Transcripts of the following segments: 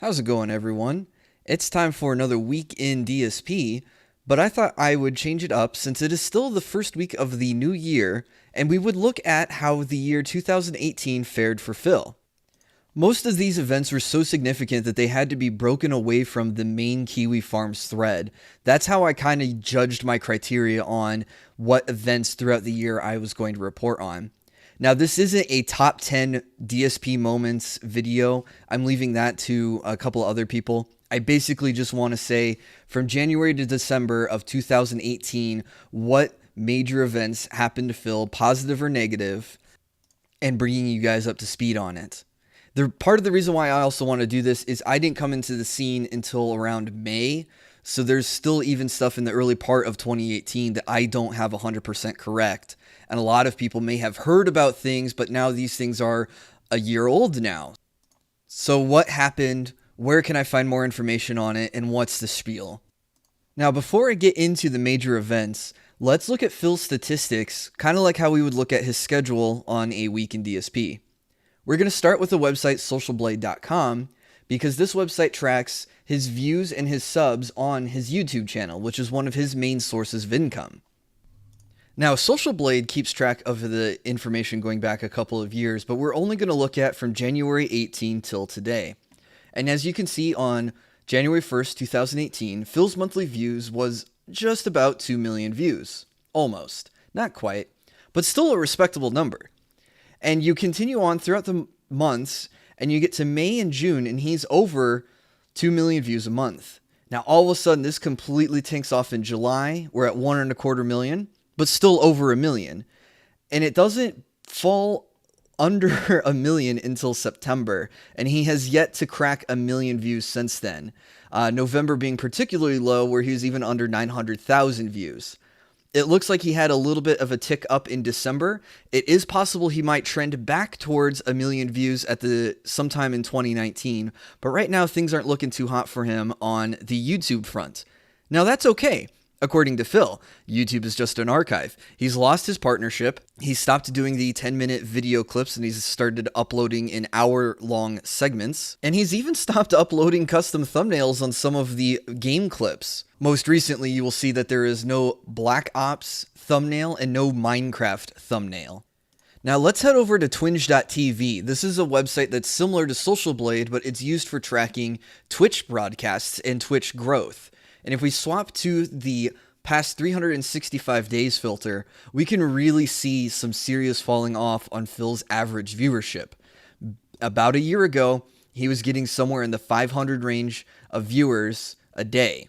How's it going, everyone? It's time for another week in DSP, but I thought I would change it up since it is still the first week of the new year, and we would look at how the year 2018 fared for Phil. Most of these events were so significant that they had to be broken away from the main Kiwi Farms thread. That's how I kind of judged my criteria on what events throughout the year I was going to report on. Now, this isn't a top 10 DSP moments video. I'm leaving that to a couple other people. I basically just want to say from January to December of 2018, what major events happened to Phil, positive or negative, and bringing you guys up to speed on it. The part of the reason why I also want to do this is I didn't come into the scene until around May, so there's still even stuff in the early part of 2018 that I don't have 100% correct. And a lot of people may have heard about things, but now these things are a year old now. So what happened? Where can I find more information on it? And what's the spiel? Now, before I get into the major events, let's look at Phil's statistics, kind of like how we would look at his schedule on a week in DSP. We're going to start with the website socialblade.com because this website tracks his views and his subs on his YouTube channel, which is one of his main sources of income. Now, Social Blade keeps track of the information going back a couple of years, but we're only going to look at from January 18 till today. And as you can see on January 1st, 2018, Phil's monthly views was just about 2 million views. Almost. Not quite, but still a respectable number. And you continue on throughout the months, and you get to May and June, and he's over 2 million views a month. Now, all of a sudden, this completely tanks off in July. We're at 1.25 million, but still over a million. And it doesn't fall under a million until September, and he has yet to crack a million views since then. November being particularly low, where he was even under 900,000 views. It looks like he had a little bit of a tick up in December. It is possible he might trend back towards a million views at sometime in 2019, but right now things aren't looking too hot for him on the YouTube front. Now that's okay. According to Phil, YouTube is just an archive. He's lost his partnership. He stopped doing the 10-minute video clips and he's started uploading in hour-long segments. And he's even stopped uploading custom thumbnails on some of the game clips. Most recently, you will see that there is no Black Ops thumbnail and no Minecraft thumbnail. Now let's head over to twinge.tv. This is a website that's similar to Social Blade, but it's used for tracking Twitch broadcasts and Twitch growth. And if we swap to the past 365 days filter, we can really see some serious falling off on Phil's average viewership. About a year ago, he was getting somewhere in the 500 range of viewers a day.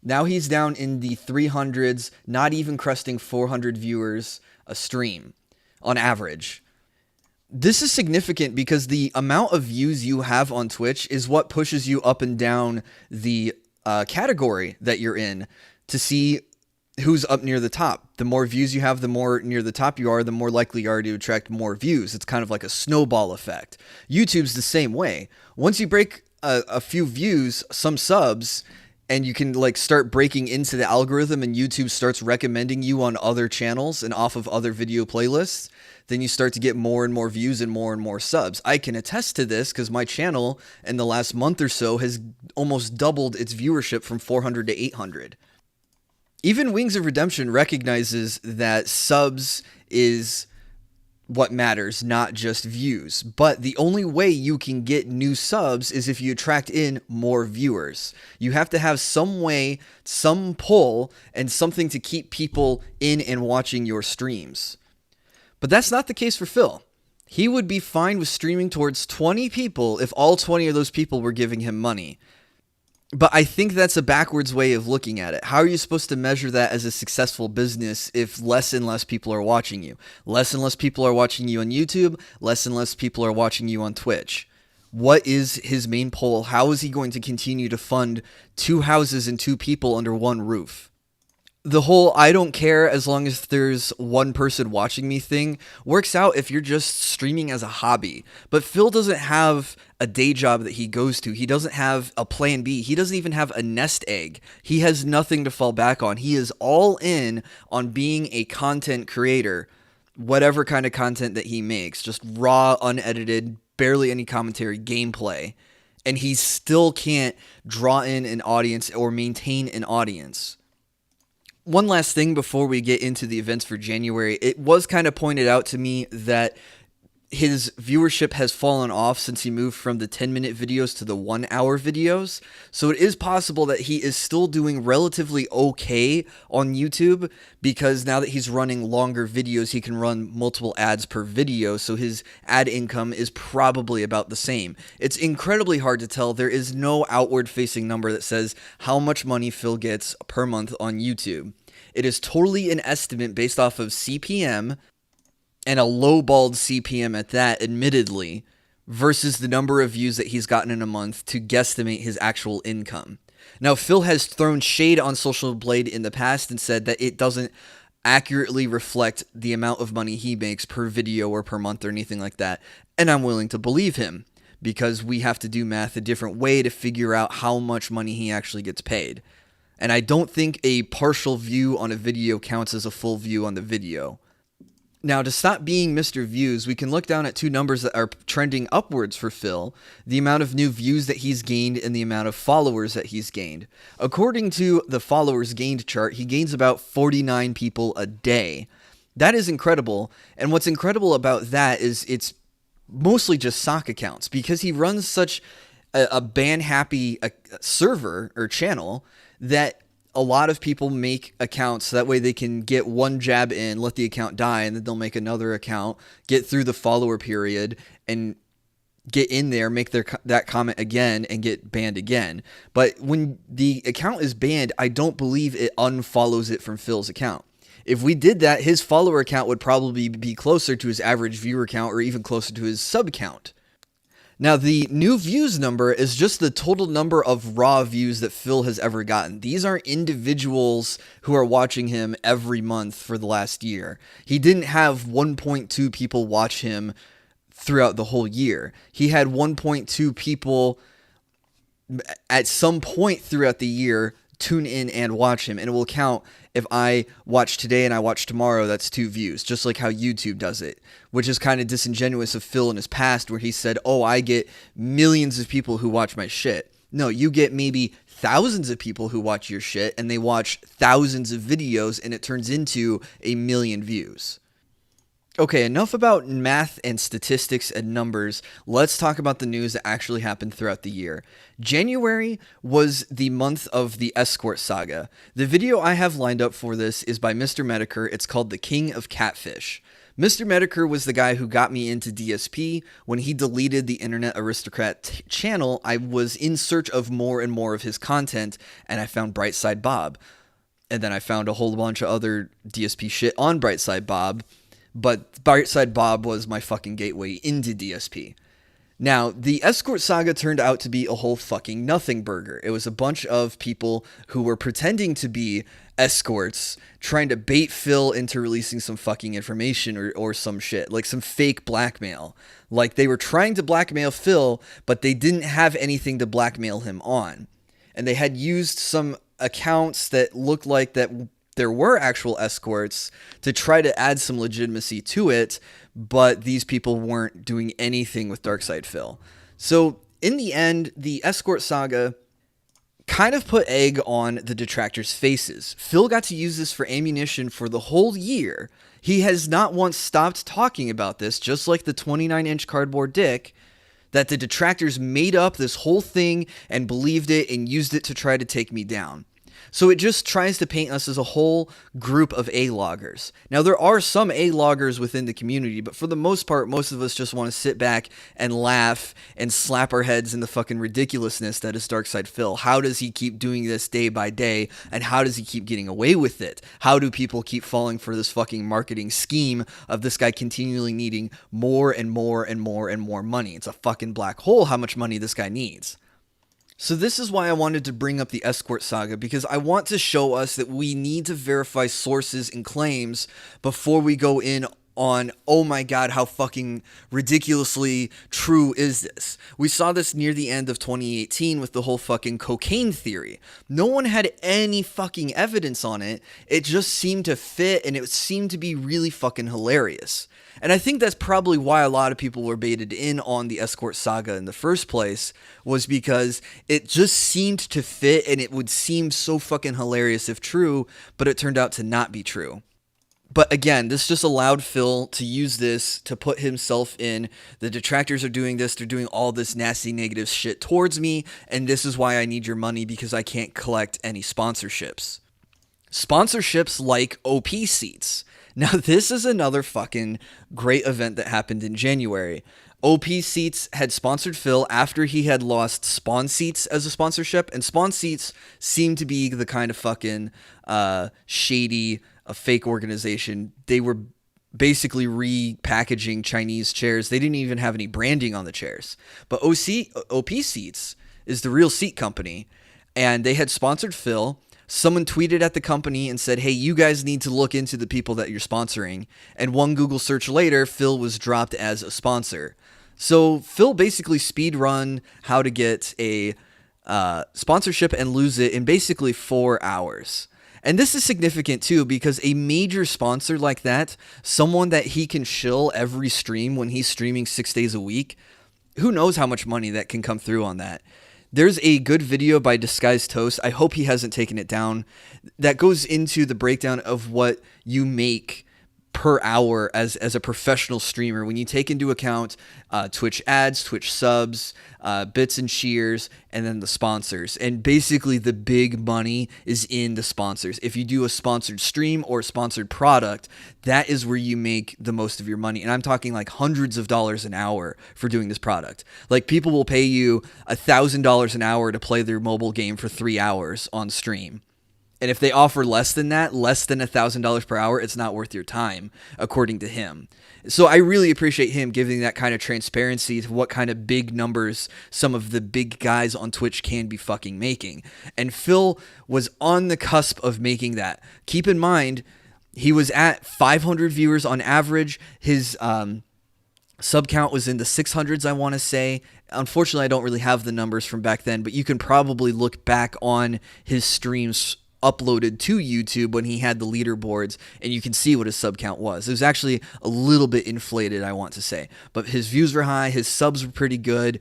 Now he's down in the 300s, not even cresting 400 viewers a stream on average. This is significant because the amount of views you have on Twitch is what pushes you up and down the category that you're in to see who's up near the top. The more views you have, the more near the top you are, the more likely you are to attract more views. It's kind of like a snowball effect. YouTube's the same way. Once you break a few views, some subs, and you can like start breaking into the algorithm and YouTube starts recommending you on other channels and off of other video playlists, then you start to get more and more subs. I can attest to this because my channel in the last month or so has almost doubled its viewership from 400 to 800. Even Wings of Redemption recognizes that subs is what matters, not just views. But the only way you can get new subs is if you attract in more viewers. You have to have some way, some pull, and something to keep people in and watching your streams. But that's not the case for Phil. He would be fine with streaming towards 20 people if all 20 of those people were giving him money. But I think that's a backwards way of looking at it. How are you supposed to measure that as a successful business if less and less people are watching you? Less and less people are watching you on YouTube. Less and less people are watching you on Twitch. What is his main pull? How is he going to continue to fund 2 houses and 2 people under one roof? The whole I don't care as long as there's one person watching me thing works out if you're just streaming as a hobby. But Phil doesn't have a day job that he goes to. He doesn't have a plan B. He doesn't even have a nest egg. He has nothing to fall back on. He is all in on being a content creator, whatever kind of content that he makes, just raw, unedited, barely any commentary, gameplay. and he still can't draw in an audience or maintain an audience. One last thing before we get into the events for January, it was kind of pointed out to me that his viewership has fallen off since he moved from the 10-minute videos to the 1-hour videos. So it is possible that he is still doing relatively okay on YouTube, because now that he's running longer videos, he can run multiple ads per video. So his ad income is probably about the same. It's incredibly hard to tell. There is no outward facing number that says how much money Phil gets per month on YouTube. It is totally an estimate based off of CPM, and a low-balled CPM at that, admittedly, versus the number of views that he's gotten in a month to guesstimate his actual income. Now, Phil has thrown shade on Social Blade in the past and said that it doesn't accurately reflect the amount of money he makes per video or per month or anything like that, and I'm willing to believe him, because we have to do math a different way to figure out how much money he actually gets paid. And I don't think a partial view on a video counts as a full view on the video. Now, to stop being Mr. Views, we can look down at two numbers that are trending upwards for Phil: the amount of new views that he's gained and the amount of followers that he's gained. According to the followers gained chart, he gains about 49 people a day. That is incredible, and what's incredible about that is it's mostly just sock accounts, because he runs such a ban-happy server or channel that a lot of people make accounts so that way they can get one jab in, let the account die, and then they'll make another account, get through the follower period, and get in there, make that comment again, and get banned again. But when the account is banned, I don't believe it unfollows it from Phil's account. If we did that, his follower count would probably be closer to his average viewer count, or even closer to his sub count. Now, the new views number is just the total number of raw views that Phil has ever gotten. These aren't individuals who are watching him every month for the last year. He didn't have 1.2 people watch him throughout the whole year. He had 1.2 people at some point throughout the year tune in and watch him, and it will count. If I watch today and I watch tomorrow, that's 2 views, just like how YouTube does it, which is kind of disingenuous of Phil in his past, where he said, oh, I get millions of people who watch my shit. No, you get maybe thousands of people who watch your shit, and they watch thousands of videos, and it turns into 1 million views. Okay, enough about math and statistics and numbers. Let's talk about the news that actually happened throughout the year. January was the month of the Escort saga. The video I have lined up for this is by Mr. Medicare. It's called The King of Catfish. Mr. Medicare was the guy who got me into DSP. When he deleted the Internet Aristocrat channel, I was in search of more and more of his content, and I found Brightside Bob. And then I found a whole bunch of other DSP shit on Brightside Bob. But Brightside Bob was my fucking gateway into DSP. Now, the Escort saga turned out to be a whole fucking nothing burger. It was a bunch of people who were pretending to be escorts, trying to bait Phil into releasing some fucking information or some shit, like some fake blackmail. Like, they were trying to blackmail Phil, but they didn't have anything to blackmail him on. And they had used some accounts that looked like that there were actual escorts to try to add some legitimacy to it, but these people weren't doing anything with Darkside Phil. So in the end, the Escort saga kind of put egg on the detractors' faces. Phil got to use this for ammunition for the whole year. He has not once stopped talking about this, just like the 29-inch cardboard dick, that the detractors made up this whole thing and believed it and used it to try to take me down. So it just tries to paint us as a whole group of A-loggers. Now, there are some A-loggers within the community, but for the most part, most of us just want to sit back and laugh and slap our heads in the fucking ridiculousness that is Darkside Phil. How does he keep doing this day by day, and how does he keep getting away with it? How do people keep falling for this fucking marketing scheme of this guy continually needing more and more and more and more money? It's a fucking black hole how much money this guy needs. So this is why I wanted to bring up the Escort saga, because I want to show us that we need to verify sources and claims before we go in on, oh my god, how fucking ridiculously true is this? We saw this near the end of 2018 with the whole fucking cocaine theory. No one had any fucking evidence on it. It just seemed to fit, and it seemed to be really fucking hilarious. And I think that's probably why a lot of people were baited in on the Escort saga in the first place, was because it just seemed to fit, and it would seem so fucking hilarious if true, but it turned out to not be true. But again, this just allowed Phil to use this to put himself in. The detractors are doing this. They're doing all this nasty negative shit towards me. And this is why I need your money, because I can't collect any sponsorships. Sponsorships like OP seats. Now, this is another fucking great event that happened in January. OP Seats had sponsored Phil after he had lost Spawn Seats as a sponsorship. And Spawn Seats seemed to be the kind of fucking shady, a fake organization. They were basically repackaging Chinese chairs. They didn't even have any branding on the chairs. But OP Seats is the real seat company, and they had sponsored Phil. Someone tweeted at the company and said, hey, you guys need to look into the people that you're sponsoring. And one Google search later, Phil was dropped as a sponsor. So Phil basically speedrun how to get a sponsorship and lose it in basically 4 hours. And this is significant too, because a major sponsor like that, someone that he can shill every stream when he's streaming 6 days a week, who knows how much money that can come through on that. There's a good video by Disguised Toast, I hope he hasn't taken it down, that goes into the breakdown of what you make per hour as a professional streamer when you take into account Twitch ads, Twitch subs, bits and cheers, and then the sponsors. And basically the big money is in the sponsors. If you do a sponsored stream or a sponsored product, that is where you make the most of your money. And I'm talking like hundreds of dollars an hour for doing this product. Like, people will pay you $1,000 an hour to play their mobile game for 3 hours on stream. And if they offer less than that, less than $1,000 per hour, it's not worth your time, according to him. So I really appreciate him giving that kind of transparency to what kind of big numbers some of the big guys on Twitch can be fucking making. And Phil was on the cusp of making that. Keep in mind, he was at 500 viewers on average. His sub count was in the 600s, I want to say. Unfortunately, I don't really have the numbers from back then, but you can probably look back on his streams uploaded to YouTube when he had the leaderboards, and you can see what his sub count was. It was actually a little bit inflated, I want to say, but his views were high, his subs were pretty good.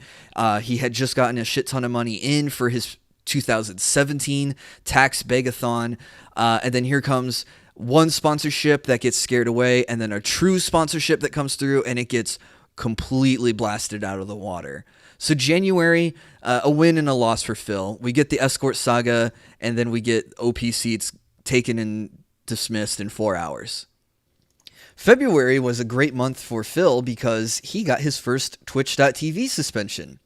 He had just gotten a shit ton of money in for his 2017 tax begathon, and then here comes one sponsorship that gets scared away, and then a true sponsorship that comes through, and it gets completely blasted out of the water. So January, a win and a loss for Phil. We get the Escort saga, and then we get OP seats taken and dismissed in 4 hours. February was a great month for Phil because he got his first Twitch.tv suspension.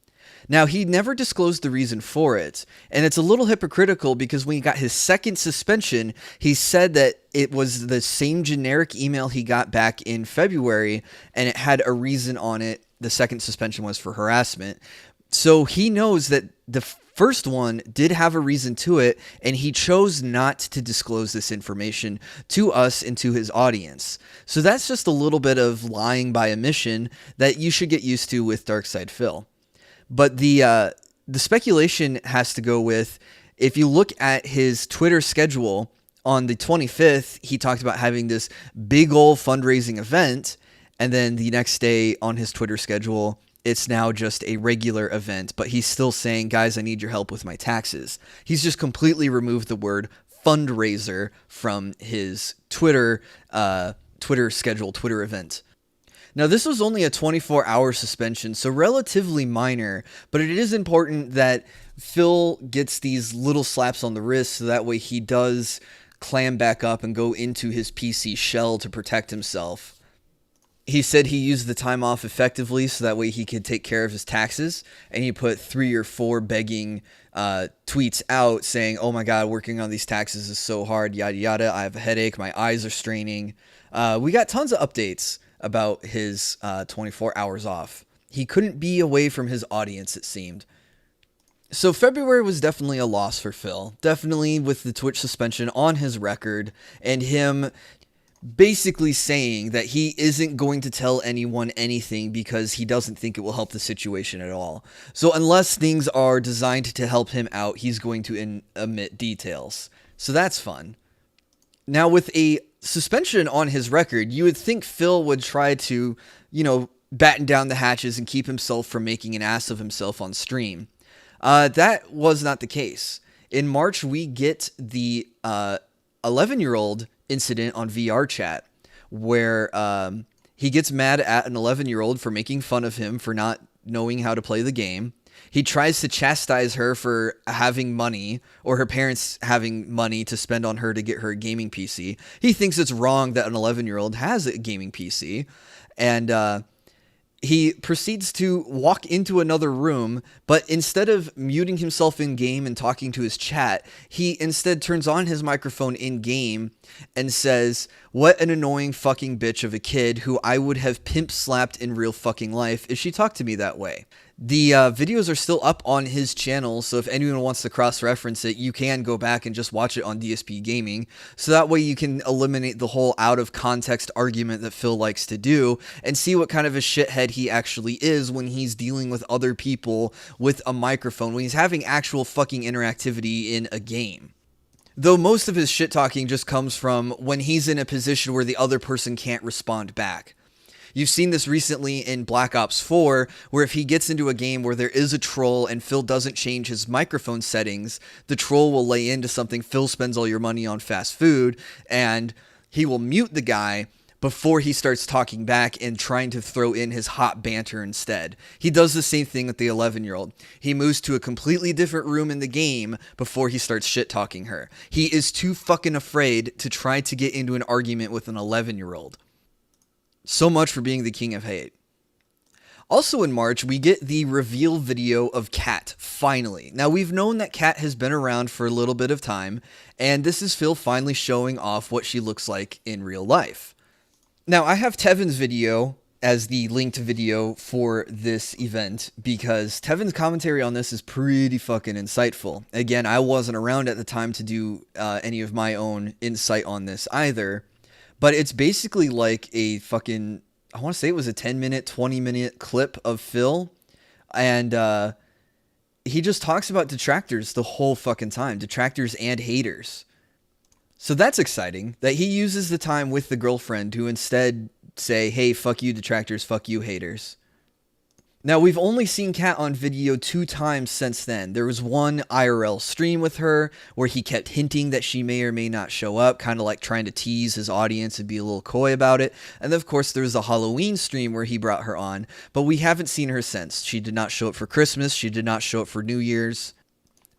Now, he never disclosed the reason for it, and it's a little hypocritical because when he got his second suspension, he said that it was the same generic email he got back in February, and it had a reason on it. The second suspension was for harassment. So he knows that the first one did have a reason to it, and he chose not to disclose this information to us and to his audience. So that's just a little bit of lying by omission that you should get used to with Darkside Phil. But the speculation has to go with, if you look at his Twitter schedule, on the 25th, he talked about having this big old fundraising event, and then the next day on his Twitter schedule, it's now just a regular event, but he's still saying, guys, I need your help with my taxes. He's just completely removed the word fundraiser from his Twitter schedule, Twitter event. Now, this was only a 24-hour suspension, so relatively minor, but it is important that Phil gets these little slaps on the wrist so that way he does clam back up and go into his PC shell to protect himself. He said he used the time off effectively so that way he could take care of his taxes, and he put 3 or 4 begging tweets out saying, oh my god, working on these taxes is so hard, yada yada, I have a headache, my eyes are straining. We got tons of updates about his 24 hours off. He couldn't be away from his audience, it seemed. So February was definitely a loss for Phil, definitely with the Twitch suspension on his record, and him basically saying that he isn't going to tell anyone anything because he doesn't think it will help the situation at all. So unless things are designed to help him out, he's going to omit details. So that's fun. Now, with a suspension on his record, you would think Phil would try to, batten down the hatches and keep himself from making an ass of himself on stream. That was not the case. In March, we get the 11-year-old incident on VR chat where he gets mad at an 11-year-old for making fun of him for not knowing how to play the game. He tries to chastise her for having money, or her parents having money to spend on her to get her a gaming PC. He thinks it's wrong that an 11-year-old has a gaming PC, and he proceeds to walk into another room, but instead of muting himself in-game and talking to his chat, he instead turns on his microphone in-game and says, "What an annoying fucking bitch of a kid who I would have pimp-slapped in real fucking life if she talked to me that way." The videos are still up on his channel, so if anyone wants to cross-reference it, you can go back and just watch it on DSP Gaming, so that way you can eliminate the whole out-of-context argument that Phil likes to do, and see what kind of a shithead he actually is when he's dealing with other people with a microphone, when he's having actual fucking interactivity in a game. Though most of his shit-talking just comes from when he's in a position where the other person can't respond back. You've seen this recently in Black Ops 4, where if he gets into a game where there is a troll and Phil doesn't change his microphone settings, the troll will lay into something, Phil spends all your money on fast food, and he will mute the guy before he starts talking back and trying to throw in his hot banter instead. He does the same thing with the 11-year-old. He moves to a completely different room in the game before he starts shit-talking her. He is too fucking afraid to try to get into an argument with an 11-year-old. So much for being the king of hate. Also in March, we get the reveal video of Kat, finally. Now, we've known that Kat has been around for a little bit of time, and this is Phil finally showing off what she looks like in real life. Now, I have Tevin's video as the linked video for this event because Tevin's commentary on this is pretty fucking insightful. Again, I wasn't around at the time to do any of my own insight on this either. But it's basically like a fucking, I want to say it was a 10-minute, 20-minute clip of Phil. And he just talks about detractors the whole fucking time. Detractors and haters. So that's exciting that he uses the time with the girlfriend to instead say, hey, fuck you detractors, fuck you haters. Now, we've only seen Kat on video 2 times since then. There was one IRL stream with her where he kept hinting that she may or may not show up, kind of like trying to tease his audience and be a little coy about it. And then, of course, there was a Halloween stream where he brought her on, but we haven't seen her since. She did not show up for Christmas. She did not show up for New Year's.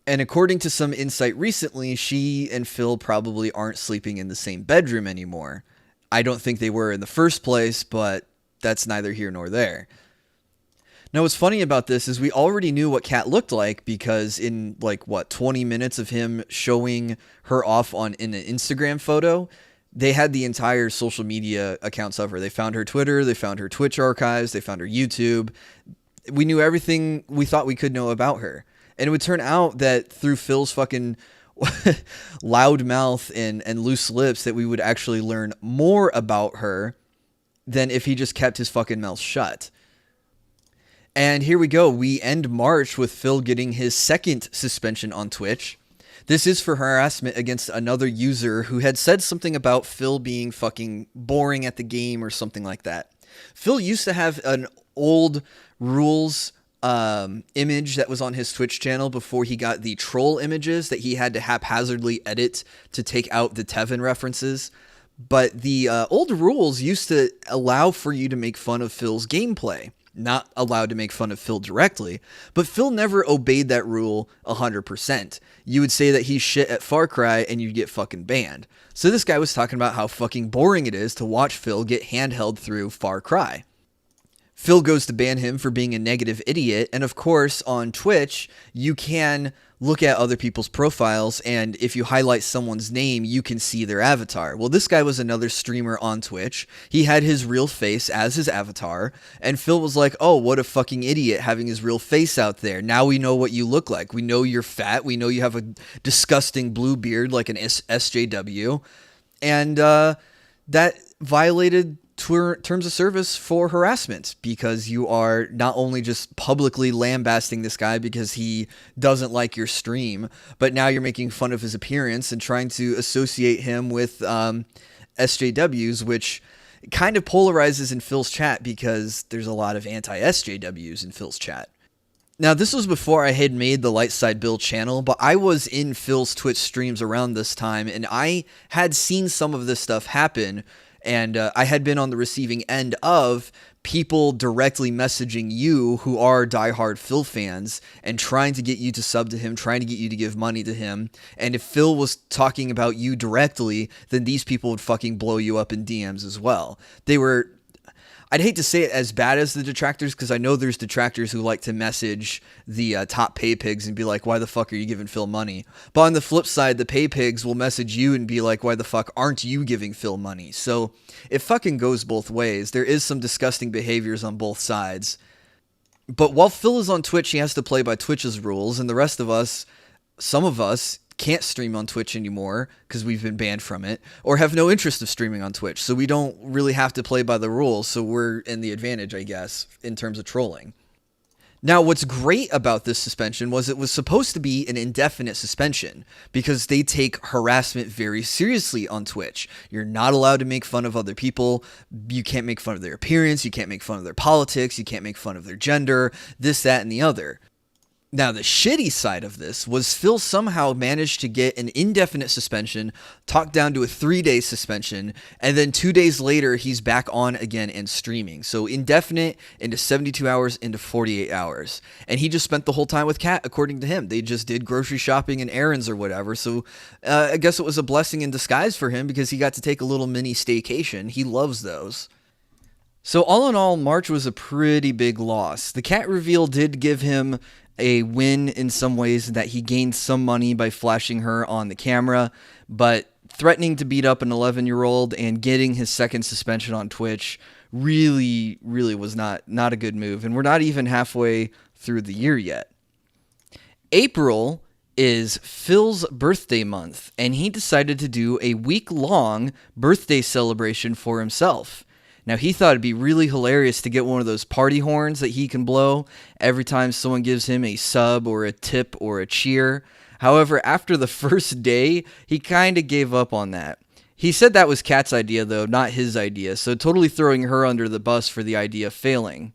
And according to some insight recently, she and Phil probably aren't sleeping in the same bedroom anymore. I don't think they were in the first place, but that's neither here nor there. Now, what's funny about this is we already knew what Kat looked like because in, 20 minutes of him showing her off in an Instagram photo, they had the entire social media accounts of her. They found her Twitter, they found her Twitch archives, they found her YouTube. We knew everything we thought we could know about her. And it would turn out that through Phil's fucking loud mouth and loose lips that we would actually learn more about her than if he just kept his fucking mouth shut. And here we go. We end March with Phil getting his second suspension on Twitch. This is for harassment against another user who had said something about Phil being fucking boring at the game or something like that. Phil used to have an old rules image that was on his Twitch channel before he got the troll images that he had to haphazardly edit to take out the Tevin references. But the old rules used to allow for you to make fun of Phil's gameplay. Not allowed to make fun of Phil directly, but Phil never obeyed that rule 100%. You would say that he's shit at Far Cry and you'd get fucking banned. So this guy was talking about how fucking boring it is to watch Phil get handheld through Far Cry. Phil goes to ban him for being a negative idiot, and of course on Twitch you can look at other people's profiles, and if you highlight someone's name, you can see their avatar. Well, this guy was another streamer on Twitch. He had his real face as his avatar, and Phil was like, oh, what a fucking idiot having his real face out there. Now we know what you look like. We know you're fat. We know you have a disgusting blue beard like an SJW. And that violated terms of service for harassment, because you are not only just publicly lambasting this guy because he doesn't like your stream, but now you're making fun of his appearance and trying to associate him with SJWs, which kind of polarizes in Phil's chat because there's a lot of anti-SJWs in Phil's chat. Now, this was before I had made the Lightside Bill channel, but I was in Phil's Twitch streams around this time, and I had seen some of this stuff happen, and I had been on the receiving end of people directly messaging you who are diehard Phil fans and trying to get you to sub to him, trying to get you to give money to him. And if Phil was talking about you directly, then these people would fucking blow you up in DMs as well. They were... I'd hate to say it as bad as the detractors, because I know there's detractors who like to message the top pay pigs and be like, why the fuck are you giving Phil money? But on the flip side, the pay pigs will message you and be like, why the fuck aren't you giving Phil money? So it fucking goes both ways. There is some disgusting behaviors on both sides. But while Phil is on Twitch, he has to play by Twitch's rules, and the rest of us, some of us, can't stream on Twitch anymore because we've been banned from it, or have no interest of streaming on Twitch, so we don't really have to play by the rules, so we're in the advantage, I guess, in terms of trolling. Now, what's great about this suspension was it was supposed to be an indefinite suspension, because they take harassment very seriously on Twitch. You're not allowed to make fun of other people. You can't make fun of their appearance. You can't make fun of their politics. You can't make fun of their gender, this, that, and the other. Now, the shitty side of this was Phil somehow managed to get an indefinite suspension, talked down to a 3-day suspension, and then 2 days later, he's back on again and streaming. So indefinite into 72 hours into 48 hours. And he just spent the whole time with Kat, according to him. They just did grocery shopping and errands or whatever. So I guess it was a blessing in disguise for him, because he got to take a little mini staycation. He loves those. So all in all, March was a pretty big loss. The Kat reveal did give him a win in some ways, that he gained some money by flashing her on the camera, but threatening to beat up an 11-year-old and getting his second suspension on Twitch really was not a good move, and we're not even halfway through the year yet. April is Phil's birthday month, and he decided to do a week-long birthday celebration for himself. Now, he thought it'd be really hilarious to get one of those party horns that he can blow every time someone gives him a sub or a tip or a cheer. However, after the first day, he kind of gave up on that. He said that was Kat's idea, though, not his idea, so totally throwing her under the bus for the idea failing.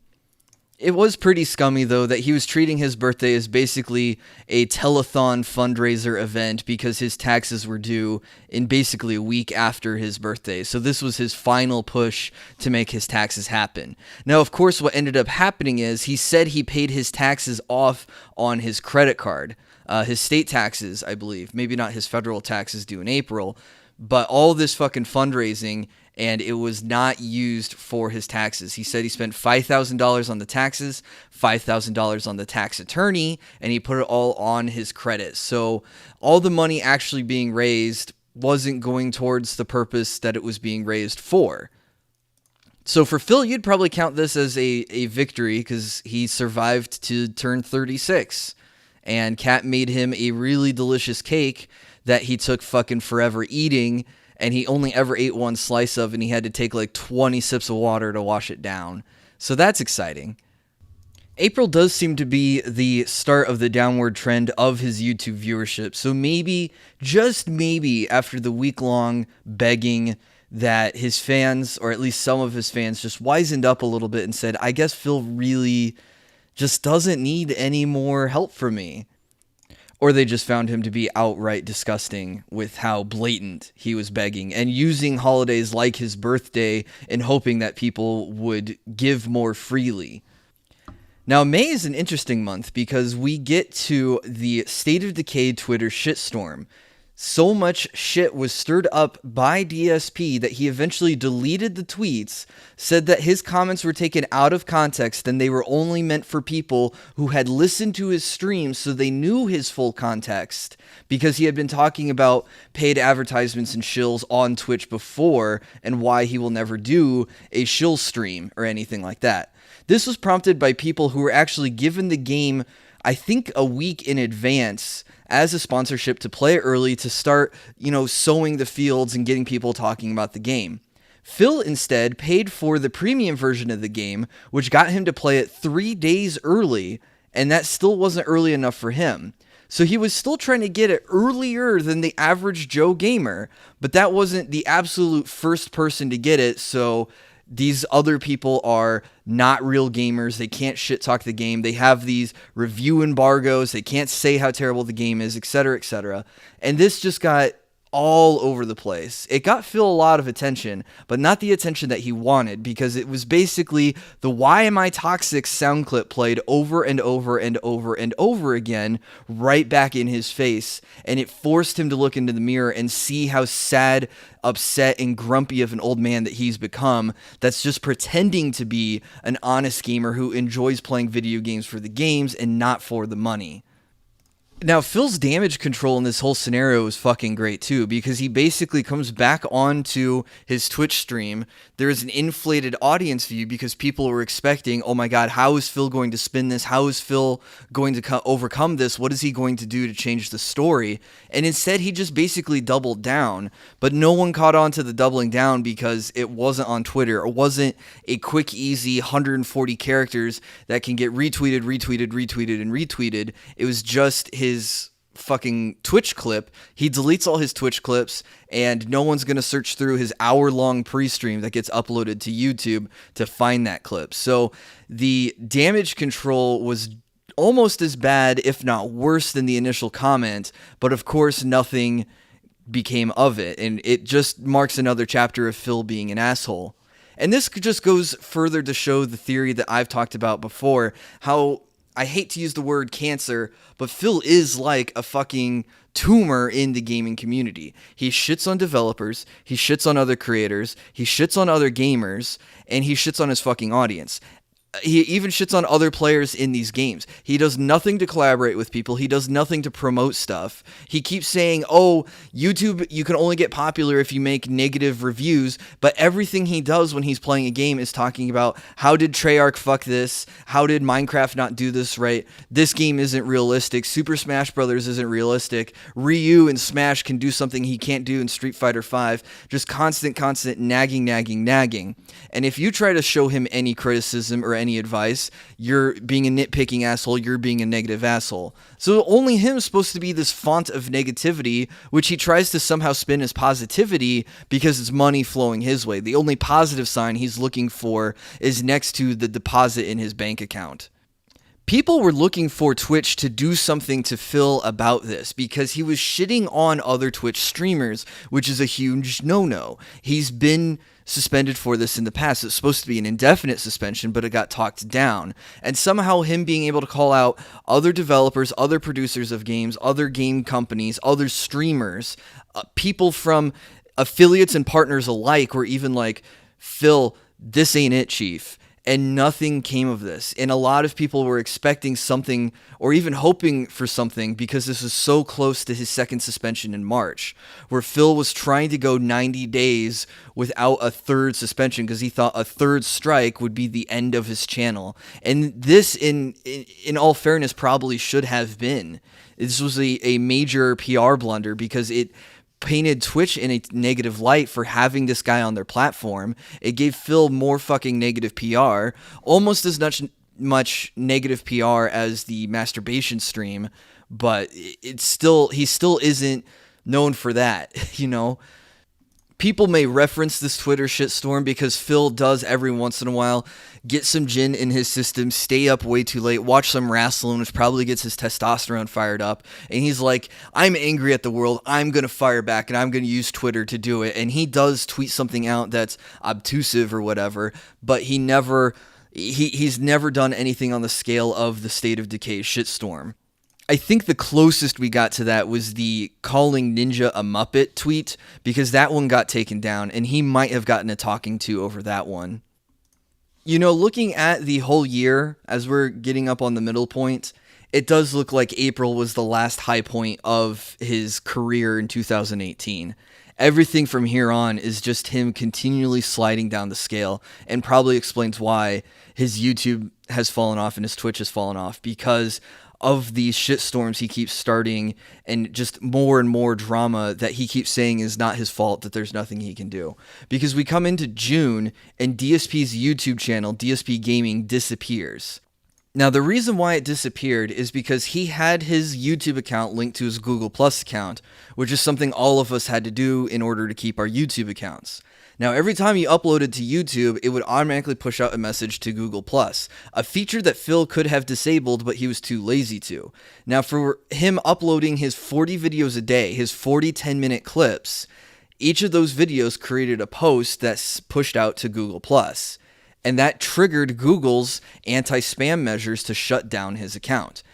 It was pretty scummy, though, that he was treating his birthday as basically a telethon fundraiser event because his taxes were due in basically a week after his birthday. So this was his final push to make his taxes happen. Now, of course, what ended up happening is he said he paid his taxes off on his credit card. His state taxes, I believe. Maybe not his federal taxes due in April. But all this fucking fundraising, and it was not used for his taxes. He said he spent $5,000 on the taxes, $5,000 on the tax attorney, and he put it all on his credit. So all the money actually being raised wasn't going towards the purpose that it was being raised for. So for Phil, you'd probably count this as a victory because he survived to turn 36. And Kat made him a really delicious cake that he took fucking forever eating, and he only ever ate one slice of, and he had to take like 20 sips of water to wash it down. So that's exciting. April does seem to be the start of the downward trend of his YouTube viewership. So maybe, just maybe, after the week-long begging, that his fans, or at least some of his fans, just wisened up a little bit and said, I guess Phil really just doesn't need any more help from me. Or they just found him to be outright disgusting with how blatant he was begging and using holidays like his birthday and hoping that people would give more freely. Now, May is an interesting month because we get to the State of Decay Twitter shitstorm. So much shit was stirred up by DSP that he eventually deleted the tweets, said that his comments were taken out of context and they were only meant for people who had listened to his streams so they knew his full context, because he had been talking about paid advertisements and shills on Twitch before and why he will never do a shill stream or anything like that. This was prompted by people who were actually given the game, I think, a week in advance as a sponsorship to play early to start, sowing the fields and getting people talking about the game. Phil instead paid for the premium version of the game, which got him to play it 3 days early, and that still wasn't early enough for him. So he was still trying to get it earlier than the average Joe gamer, but that wasn't the absolute first person to get it, so these other people are not real gamers. They can't shit talk the game. They have these review embargoes. They can't say how terrible the game is, etc., etc. And this just got all over the place. It got Phil a lot of attention, but not the attention that he wanted, because it was basically the "Why Am I Toxic" sound clip played over and over and over and over again right back in his face, and it forced him to look into the mirror and see how sad, upset, and grumpy of an old man that he's become, that's just pretending to be an honest gamer who enjoys playing video games for the games and not for the money. Now, Phil's damage control in this whole scenario is fucking great too, because he basically comes back onto his Twitch stream. There's an inflated audience view because people were expecting, oh my god, how is Phil going to spin this? How is Phil going to overcome this? What is he going to do to change the story? And instead, he just basically doubled down, but no one caught on to the doubling down because it wasn't on Twitter. It wasn't a quick, easy 140 characters that can get retweeted, retweeted, retweeted, and retweeted. It was just his fucking Twitch clip. He deletes all his Twitch clips, and no one's going to search through his hour-long pre-stream that gets uploaded to YouTube to find that clip. So the damage control was almost as bad, if not worse, than the initial comment, but of course nothing became of it, and it just marks another chapter of Phil being an asshole. And this just goes further to show the theory that I've talked about before, how I hate to use the word cancer, but Phil is like a fucking tumor in the gaming community. He shits on developers, he shits on other creators, he shits on other gamers, and he shits on his fucking audience. He even shits on other players in these games. He does nothing to collaborate with people. He does nothing to promote stuff. He keeps saying, oh, YouTube, you can only get popular if you make negative reviews, but everything he does when he's playing a game is talking about, how did Treyarch fuck this? How did Minecraft not do this right? This game isn't realistic. Super Smash Brothers isn't realistic. Ryu in Smash can do something he can't do in Street Fighter V. Just constant nagging. And if you try to show him any criticism or any advice, you're being a nitpicking asshole, you're being a negative asshole. So only him's supposed to be this font of negativity, which he tries to somehow spin as positivity because it's money flowing his way. The only positive sign he's looking for is next to the deposit in his bank account. People were looking for Twitch to do something to Phil about this because he was shitting on other Twitch streamers, which is a huge no-no. He's been suspended for this in the past. It's supposed to be an indefinite suspension, but it got talked down. And somehow him being able to call out other developers, other producers of games, other game companies, other streamers, people from affiliates and partners alike were even like, Phil, this ain't it, chief. And nothing came of this. And a lot of people were expecting something or even hoping for something because this was so close to his second suspension in March, where Phil was trying to go 90 days without a third suspension because he thought a third strike would be the end of his channel. And this, in all fairness, probably should have been. This was a major PR blunder because it painted Twitch in a negative light for having this guy on their platform. It gave Phil more fucking negative PR, almost as much negative PR as the masturbation stream, but he still isn't known for that, you know? People may reference this Twitter shitstorm because Phil does every once in a while get some gin in his system, stay up way too late, watch some wrestling, which probably gets his testosterone fired up, and he's like, I'm angry at the world, I'm going to fire back, and I'm going to use Twitter to do it. And he does tweet something out that's obtrusive or whatever, but he's never done anything on the scale of the State of Decay shitstorm. I think the closest we got to that was the calling Ninja a Muppet tweet, because that one got taken down, and he might have gotten a talking to over that one. You know, looking at the whole year, as we're getting up on the middle point, it does look like April was the last high point of his career in 2018. Everything from here on is just him continually sliding down the scale, and probably explains why his YouTube has fallen off and his Twitch has fallen off, because of these shitstorms he keeps starting, and just more and more drama that he keeps saying is not his fault, that there's nothing he can do. Because we come into June and DSP's YouTube channel, DSP Gaming, disappears. Now, the reason why it disappeared is because he had his YouTube account linked to his Google Plus account, which is something all of us had to do in order to keep our YouTube accounts. Now, every time you uploaded to YouTube, it would automatically push out a message to Google Plus, a feature that Phil could have disabled, but he was too lazy to. Now, for him uploading his 40 videos a day, his 40 10-minute clips, each of those videos created a post that's pushed out to Google Plus. And that triggered Google's anti-spam measures to shut down his account.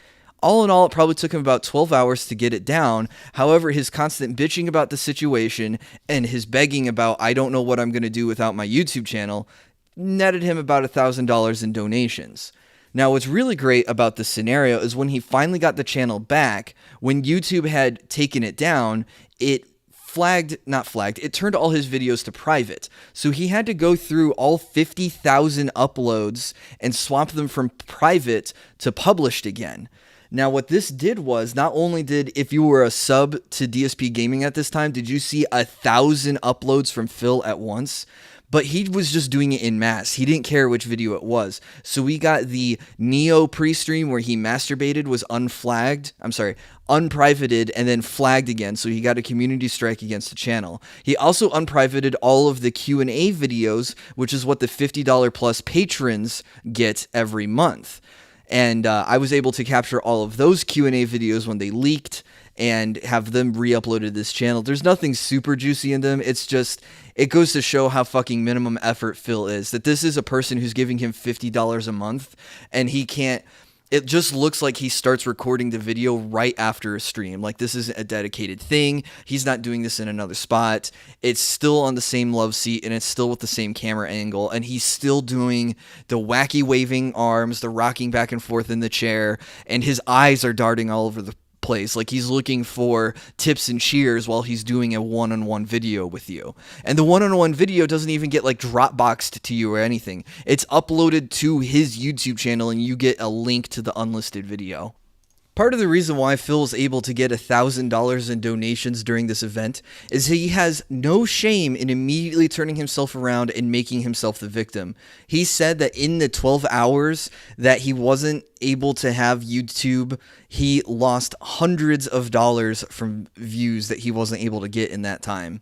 All in all, it probably took him about 12 hours to get it down. However, his constant bitching about the situation and his begging about, I don't know what I'm going to do without my YouTube channel, netted him about $1,000 in donations. Now, what's really great about this scenario is when he finally got the channel back, when YouTube had taken it down, it turned all his videos to private. So he had to go through all 50,000 uploads and swap them from private to published again. Now, what this did was, not only did, if you were a sub to DSP Gaming at this time, did you see 1,000 uploads from Phil at once? But he was just doing it in mass. He didn't care which video it was. So we got the Neo pre-stream where he masturbated, was unprivated, and then flagged again. So he got a community strike against the channel. He also unprivated all of the Q&A videos, which is what the $50 plus patrons get every month. And I was able to capture all of those Q&A videos when they leaked and have them re-uploaded to this channel. There's nothing super juicy in them. It's just, it goes to show how fucking minimum effort Phil is. That this is a person who's giving him $50 a month, and he can't, it just looks like he starts recording the video right after a stream. Like, this isn't a dedicated thing. He's not doing this in another spot. It's still on the same love seat, and it's still with the same camera angle, and he's still doing the wacky waving arms, the rocking back and forth in the chair, and his eyes are darting all over the place, like he's looking for tips and cheers while he's doing a one-on-one video with you. And the one-on-one video doesn't even get like Dropboxed to you or anything. It's uploaded to his YouTube channel and you get a link to the unlisted video. Part of the reason why Phil is able to get $1,000 in donations during this event is he has no shame in immediately turning himself around and making himself the victim. He said that in the 12 hours that he wasn't able to have YouTube, he lost hundreds of dollars from views that he wasn't able to get in that time.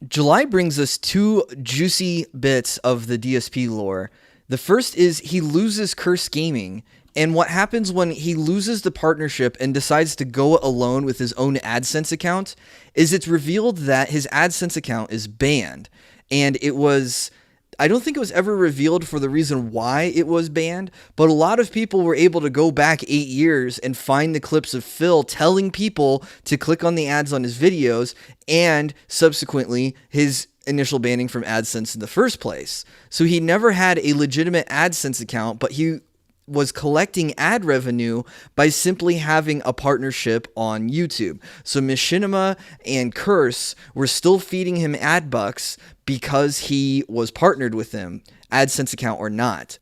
July brings us two juicy bits of the DSP lore. The first is he loses Curse Gaming. And what happens when he loses the partnership and decides to go alone with his own AdSense account is it's revealed that his AdSense account is banned. And it was, I don't think it was ever revealed for the reason why it was banned, but a lot of people were able to go back 8 years and find the clips of Phil telling people to click on the ads on his videos, and subsequently his initial banning from AdSense in the first place. So he never had a legitimate AdSense account, but he was collecting ad revenue by simply having a partnership on YouTube. So Machinima and Curse were still feeding him ad bucks because he was partnered with them, AdSense account or not.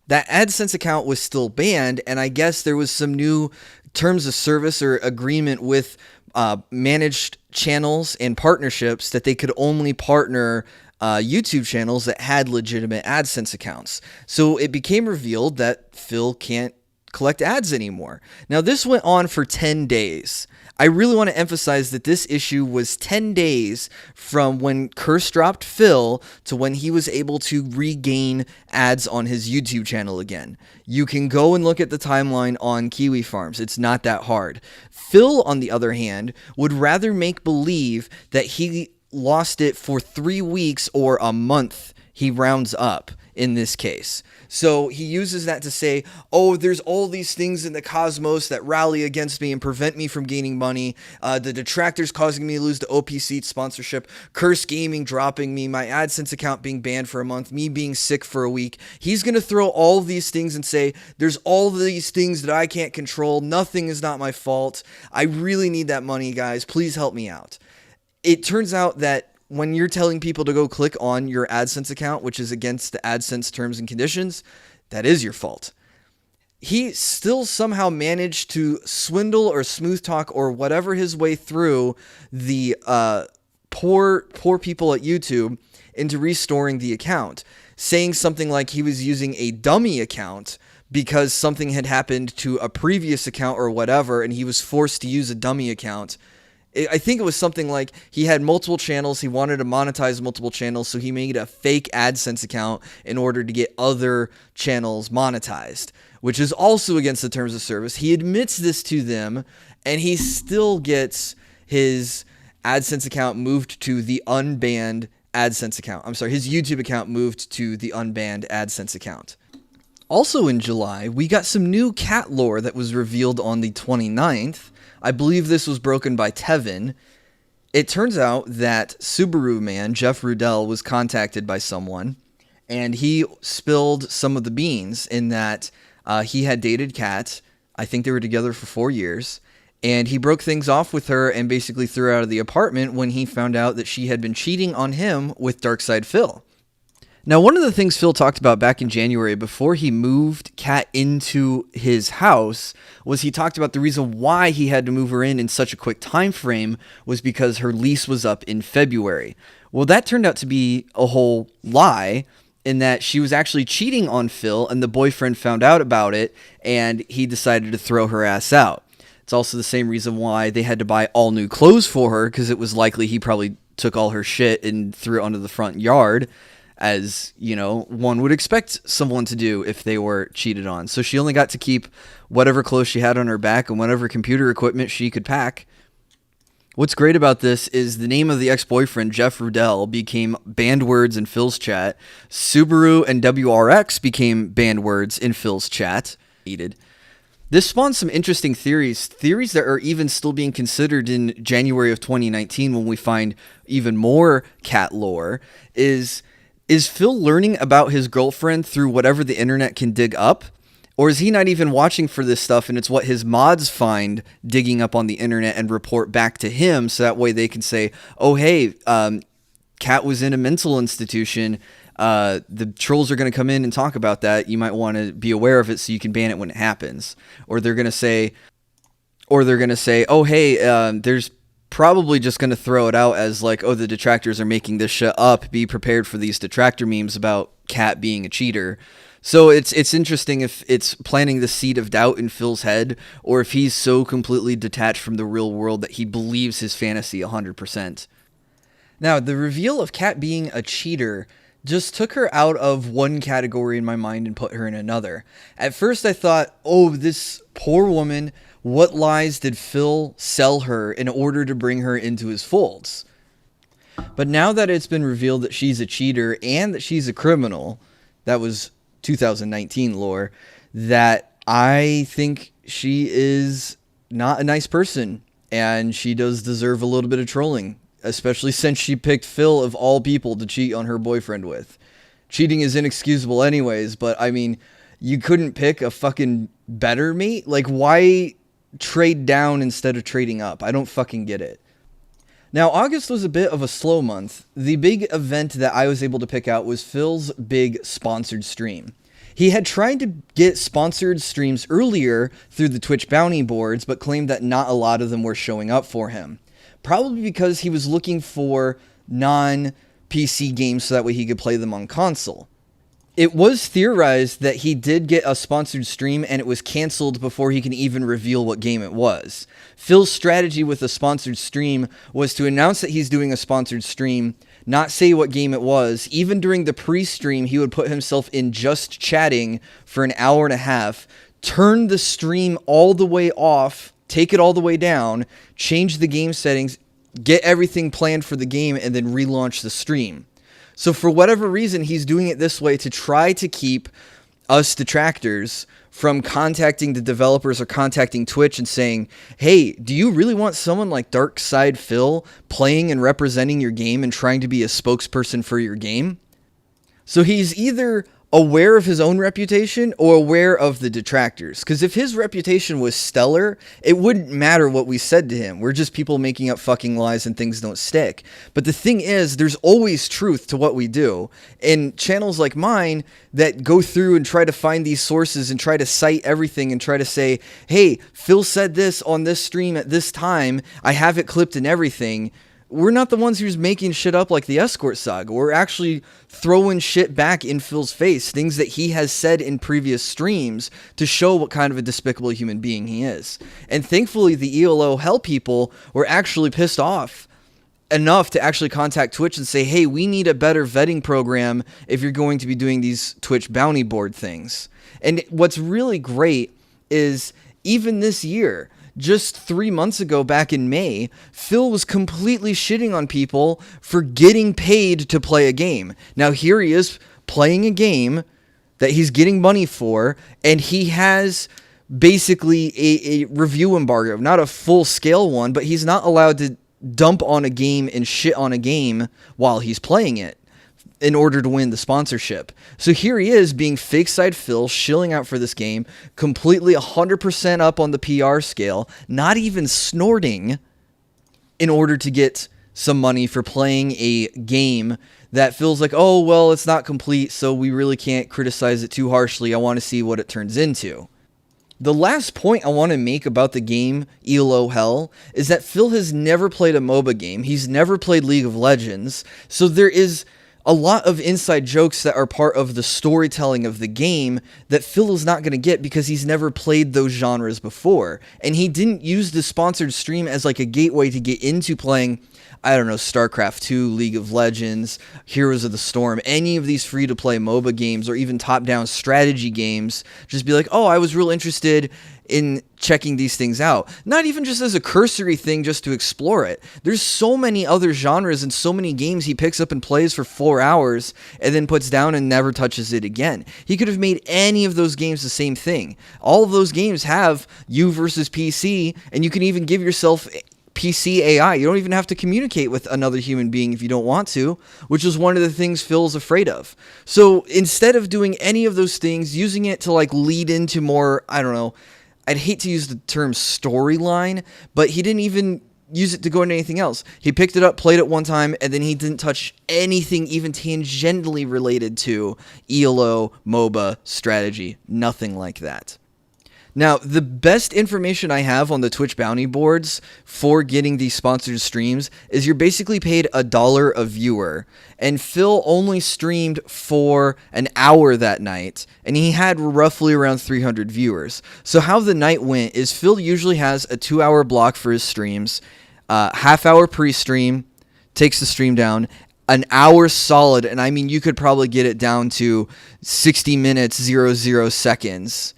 That AdSense account was still banned, and I guess there was some new terms of service or agreement with managed channels and partnerships that they could only partner YouTube channels that had legitimate AdSense accounts. So it became revealed that Phil can't collect ads anymore. Now, this went on for 10 days. I really want to emphasize that this issue was 10 days from when Curse dropped Phil to when he was able to regain ads on his YouTube channel again. You can go and look at the timeline on Kiwi Farms. It's not that hard. Phil, on the other hand, would rather make believe that he lost it for 3 weeks or a month. He rounds up in this case. So he uses that to say, oh, there's all these things in the cosmos that rally against me and prevent me from gaining money. The Detractor's causing me to lose the OPC sponsorship. Curse Gaming dropping me. My AdSense account being banned for a month. Me being sick for a week. He's going to throw all of these things and say, there's all these things that I can't control. Nothing is not my fault. I really need that money, guys. Please help me out. It turns out that when you're telling people to go click on your AdSense account, which is against the AdSense terms and conditions, that is your fault. he still somehow managed to swindle or smooth talk or whatever his way through the poor people at YouTube into restoring the account, saying something like he was using a dummy account because something had happened to a previous account or whatever, and he was forced to use a dummy account. I think it was something like he had multiple channels. He wanted to monetize multiple channels, so he made a fake AdSense account in order to get other channels monetized, which is also against the terms of service. He admits this to them, and he still gets his AdSense account moved to the unbanned AdSense account. I'm sorry, his YouTube account moved to the unbanned AdSense account. Also in July, we got some new cat lore that was revealed on the 29th. I believe this was broken by Tevin. It turns out that Subaru man, Jeff Rudell, was contacted by someone, and he spilled some of the beans in that he had dated Kat. I think they were together for 4 years, and he broke things off with her and basically threw her out of the apartment when he found out that she had been cheating on him with Darkside Phil. Now, one of the things Phil talked about back in January before he moved Kat into his house was he talked about the reason why he had to move her in such a quick time frame was because her lease was up in February. Well, that turned out to be a whole lie in that she was actually cheating on Phil and the boyfriend found out about it and he decided to throw her ass out. It's also the same reason why they had to buy all new clothes for her because it was likely he probably took all her shit and threw it onto the front yard, as, you know, one would expect someone to do if they were cheated on. So she only got to keep whatever clothes she had on her back and whatever computer equipment she could pack. What's great about this is the name of the ex-boyfriend, Jeff Rudell, became banned words in Phil's chat. Subaru and WRX became banned words in Phil's chat. This spawned some interesting theories that are even still being considered in January of 2019 when we find even more cat lore. Is Phil learning about his girlfriend through whatever the internet can dig up? Or is he not even watching for this stuff and it's what his mods find digging up on the internet and report back to him so that way they can say, oh, hey, Kat was in a mental institution. The trolls are going to come in and talk about that. You might want to be aware of it so you can ban it when it happens. Or they're going to say, oh, hey, there's probably just going to throw it out as like, oh, the detractors are making this shit up. Be prepared for these detractor memes about Kat being a cheater. So it's interesting if it's planting the seed of doubt in Phil's head or if he's so completely detached from the real world that he believes his fantasy 100%. Now, the reveal of Kat being a cheater just took her out of one category in my mind and put her in another. At first I thought, oh, this poor woman, what lies did Phil sell her in order to bring her into his folds? But now that it's been revealed that she's a cheater and that she's a criminal, that was 2019 lore, that I think she is not a nice person and she does deserve a little bit of trolling, especially since she picked Phil of all people to cheat on her boyfriend with. Cheating is inexcusable anyways, but I mean, you couldn't pick a fucking better mate? Like, why trade down instead of trading up? I don't fucking get it. Now, August was a bit of a slow month. The big event that I was able to pick out was Phil's big sponsored stream. He had tried to get sponsored streams earlier through the Twitch bounty boards, but claimed that not a lot of them were showing up for him. Probably because he was looking for non-PC games so that way he could play them on console. It was theorized that he did get a sponsored stream and it was canceled before he can even reveal what game it was. Phil's strategy with a sponsored stream was to announce that he's doing a sponsored stream, not say what game it was. Even during the pre-stream, he would put himself in just chatting for an hour and a half, turn the stream all the way off, take it all the way down, change the game settings, get everything planned for the game, and then relaunch the stream. So for whatever reason, he's doing it this way to try to keep us detractors from contacting the developers or contacting Twitch and saying, hey, do you really want someone like Darkside Phil playing and representing your game and trying to be a spokesperson for your game? So he's either aware of his own reputation or aware of the detractors? Because if his reputation was stellar, it wouldn't matter what we said to him. We're just people making up fucking lies and things don't stick. But the thing is, there's always truth to what we do. And channels like mine that go through and try to find these sources and try to cite everything and try to say, hey, Phil said this on this stream at this time, I have it clipped and everything. We're not the ones who's making shit up like the Escort saga. We're actually throwing shit back in Phil's face, things that he has said in previous streams to show what kind of a despicable human being he is. And thankfully, the ELO hell people were actually pissed off enough to actually contact Twitch and say, hey, we need a better vetting program if you're going to be doing these Twitch bounty board things. And what's really great is even this year, just 3 months ago, back in May, Phil was completely shitting on people for getting paid to play a game. Now here he is playing a game that he's getting money for, and he has basically a review embargo, not a full-scale one, but he's not allowed to dump on a game and shit on a game while he's playing it in order to win the sponsorship. So here he is being fake side Phil, shilling out for this game, completely 100% up on the PR scale, not even snorting in order to get some money for playing a game that feels like, oh, well, it's not complete, so we really can't criticize it too harshly. I want to see what it turns into. The last point I want to make about the game ELO Hell is that Phil has never played a MOBA game. He's never played League of Legends. So there is a lot of inside jokes that are part of the storytelling of the game that Phil is not going to get because he's never played those genres before. And he didn't use the sponsored stream as like a gateway to get into playing, I don't know, StarCraft 2, League of Legends, Heroes of the Storm, any of these free-to-play MOBA games or even top-down strategy games. Just be like, oh, I was real interested in checking these things out. Not even just as a cursory thing just to explore it. There's so many other genres and so many games he picks up and plays for 4 hours and then puts down and never touches it again. He could have made any of those games the same thing. All of those games have you versus PC, and you can even give yourself PC AI. You don't even have to communicate with another human being if you don't want to, which is one of the things Phil's afraid of. So instead of doing any of those things, using it to like lead into more, I don't know, I'd hate to use the term storyline, but he didn't even use it to go into anything else. He picked it up, played it one time, and then he didn't touch anything even tangentially related to ELO, MOBA, strategy. Nothing like that. Now, the best information I have on the Twitch bounty boards for getting these sponsored streams is you're basically paid $1 a viewer. And Phil only streamed for an hour that night, and he had roughly around 300 viewers. So how the night went is Phil usually has a 2-hour block for his streams, half-hour pre-stream, takes the stream down, an hour solid, and I mean you could probably get it down to 60 minutes, 00 seconds.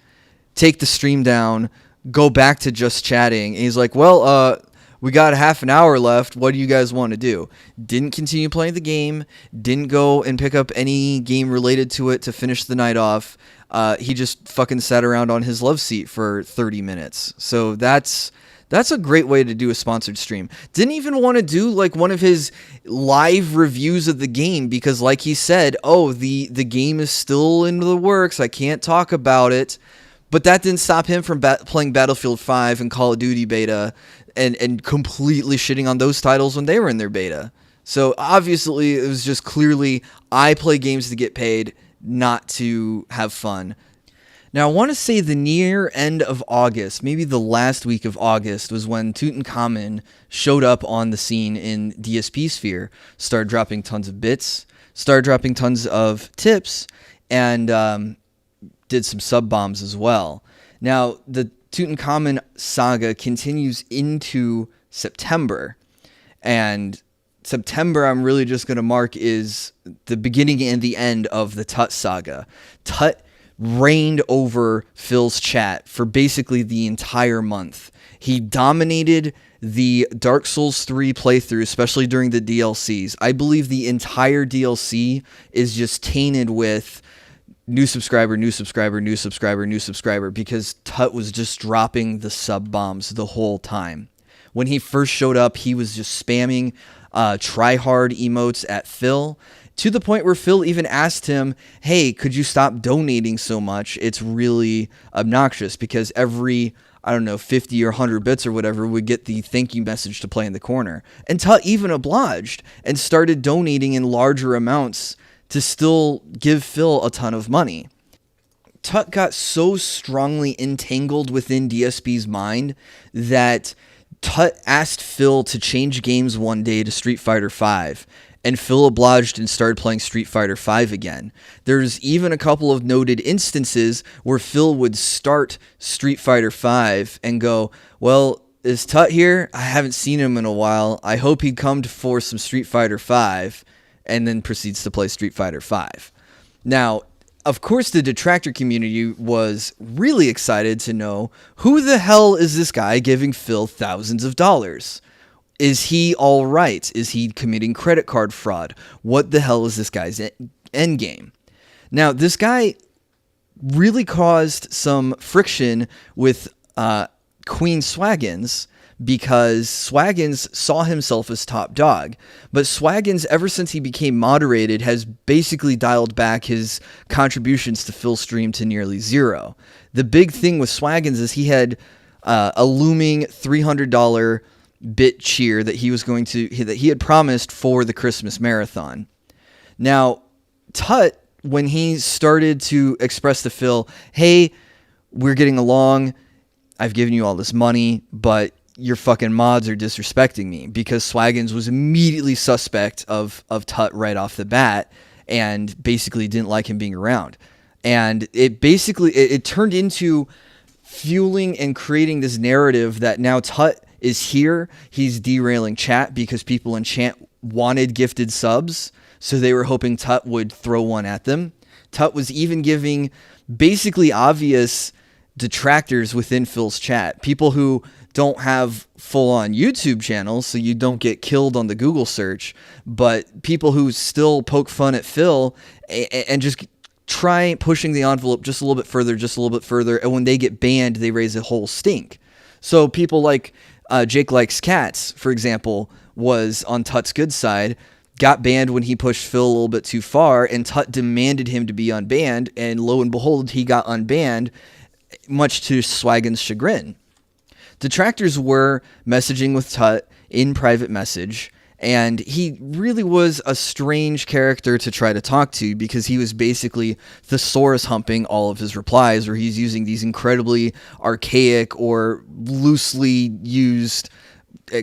Take the stream down, go back to just chatting. And he's like, well, we got half an hour left. What do you guys want to do? Didn't continue playing the game. Didn't go and pick up any game related to it to finish the night off. He just fucking sat around on his love seat for 30 minutes. So that's a great way to do a sponsored stream. Didn't even want to do like one of his live reviews of the game because like he said, oh, the game is still in the works. I can't talk about it. But that didn't stop him from playing Battlefield 5 and Call of Duty beta and completely shitting on those titles when they were in their beta. So obviously it was just clearly I play games to get paid, not to have fun. Now I want to say the near end of August, maybe the last week of August, was when Tutankhamun showed up on the scene in DSP sphere, started dropping tons of bits, started dropping tons of tips, and did some sub bombs as well. Now, the Tutankhamun saga continues into September, and September I'm really just going to mark is the beginning and the end of the Tut saga. Tut reigned over Phil's chat for basically the entire month. He dominated the Dark Souls 3 playthrough, especially during the DLCs. I believe the entire DLC is just tainted with new subscriber, new subscriber, new subscriber, new subscriber, because Tut was just dropping the sub bombs the whole time. When he first showed up, he was just spamming try hard emotes at Phil. to the point where Phil even asked him, hey, could you stop donating so much? It's really obnoxious, because every, I don't know, 50 or 100 bits or whatever would get the thank you message to play in the corner. And Tut even obliged and started donating in larger amounts to still give Phil a ton of money. Tut got so strongly entangled within DSP's mind that Tut asked Phil to change games one day to Street Fighter V, and Phil obliged and started playing Street Fighter V again. There's even a couple of noted instances where Phil would start Street Fighter V and go, well, is Tut here? I haven't seen him in a while. I hope he'd come for some Street Fighter V, and then proceeds to play Street Fighter V. Now, of course, the Detractor community was really excited to know, who the hell is this guy giving Phil thousands of dollars? Is he all right? Is he committing credit card fraud? What the hell is this guy's end game? Now, this guy really caused some friction with Queen Swaggins, because Swaggins saw himself as top dog. But Swaggins, ever since he became moderated, has basically dialed back his contributions to Phil's stream to nearly zero. The big thing with Swaggins is he had a looming $300 bit cheer that he had promised for the Christmas marathon. Now, Tut, when he started to express to Phil, hey, we're getting along, I've given you all this money, but your fucking mods are disrespecting me, because Swaggins was immediately suspect of Tut right off the bat, and basically didn't like him being around. And it turned into fueling and creating this narrative that now Tut is here, he's derailing chat because people in chat wanted gifted subs, so they were hoping Tut would throw one at them. Tut was even giving basically obvious detractors within Phil's chat, people who don't have full-on YouTube channels, so you don't get killed on the Google search, but people who still poke fun at Phil and just try pushing the envelope just a little bit further, and when they get banned, they raise a whole stink. So people like Jake Likes Cats, for example, was on Tut's good side, got banned when he pushed Phil a little bit too far, and Tut demanded him to be unbanned, and lo and behold, he got unbanned, much to Swaggins' chagrin. Detractors were messaging with Tut in private message, and he really was a strange character to try to talk to, because he was basically thesaurus humping all of his replies, or he's using these incredibly archaic or loosely used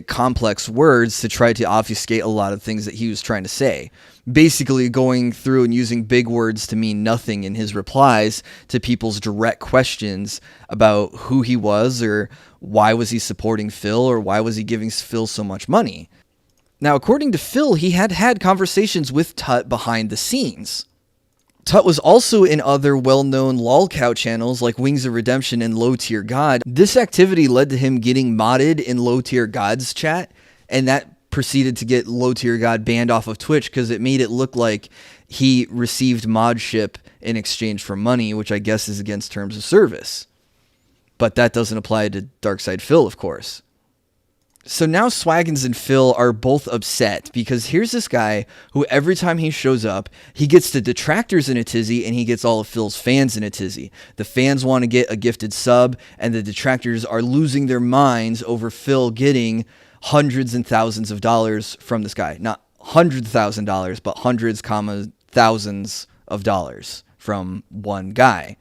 complex words to try to obfuscate a lot of things that he was trying to say. Basically going through and using big words to mean nothing in his replies to people's direct questions about who he was, or why was he supporting Phil, or why was he giving Phil so much money. Now, according to Phil, he had conversations with Tut behind the scenes. Tut was also in other well-known lolcow channels like Wings of Redemption and Low Tier God. This activity led to him getting modded in Low Tier God's chat, and that proceeded to get Low Tier God banned off of Twitch because it made it look like he received modship in exchange for money, which I guess is against terms of service. But that doesn't apply to Darkside Phil, of course. So now Swaggins and Phil are both upset, because here's this guy who every time he shows up, he gets the detractors in a tizzy, and he gets all of Phil's fans in a tizzy. The fans want to get a gifted sub, and the detractors are losing their minds over Phil getting hundreds and thousands of dollars from this guy. Not $100,000, but hundreds, thousands of dollars from one guy.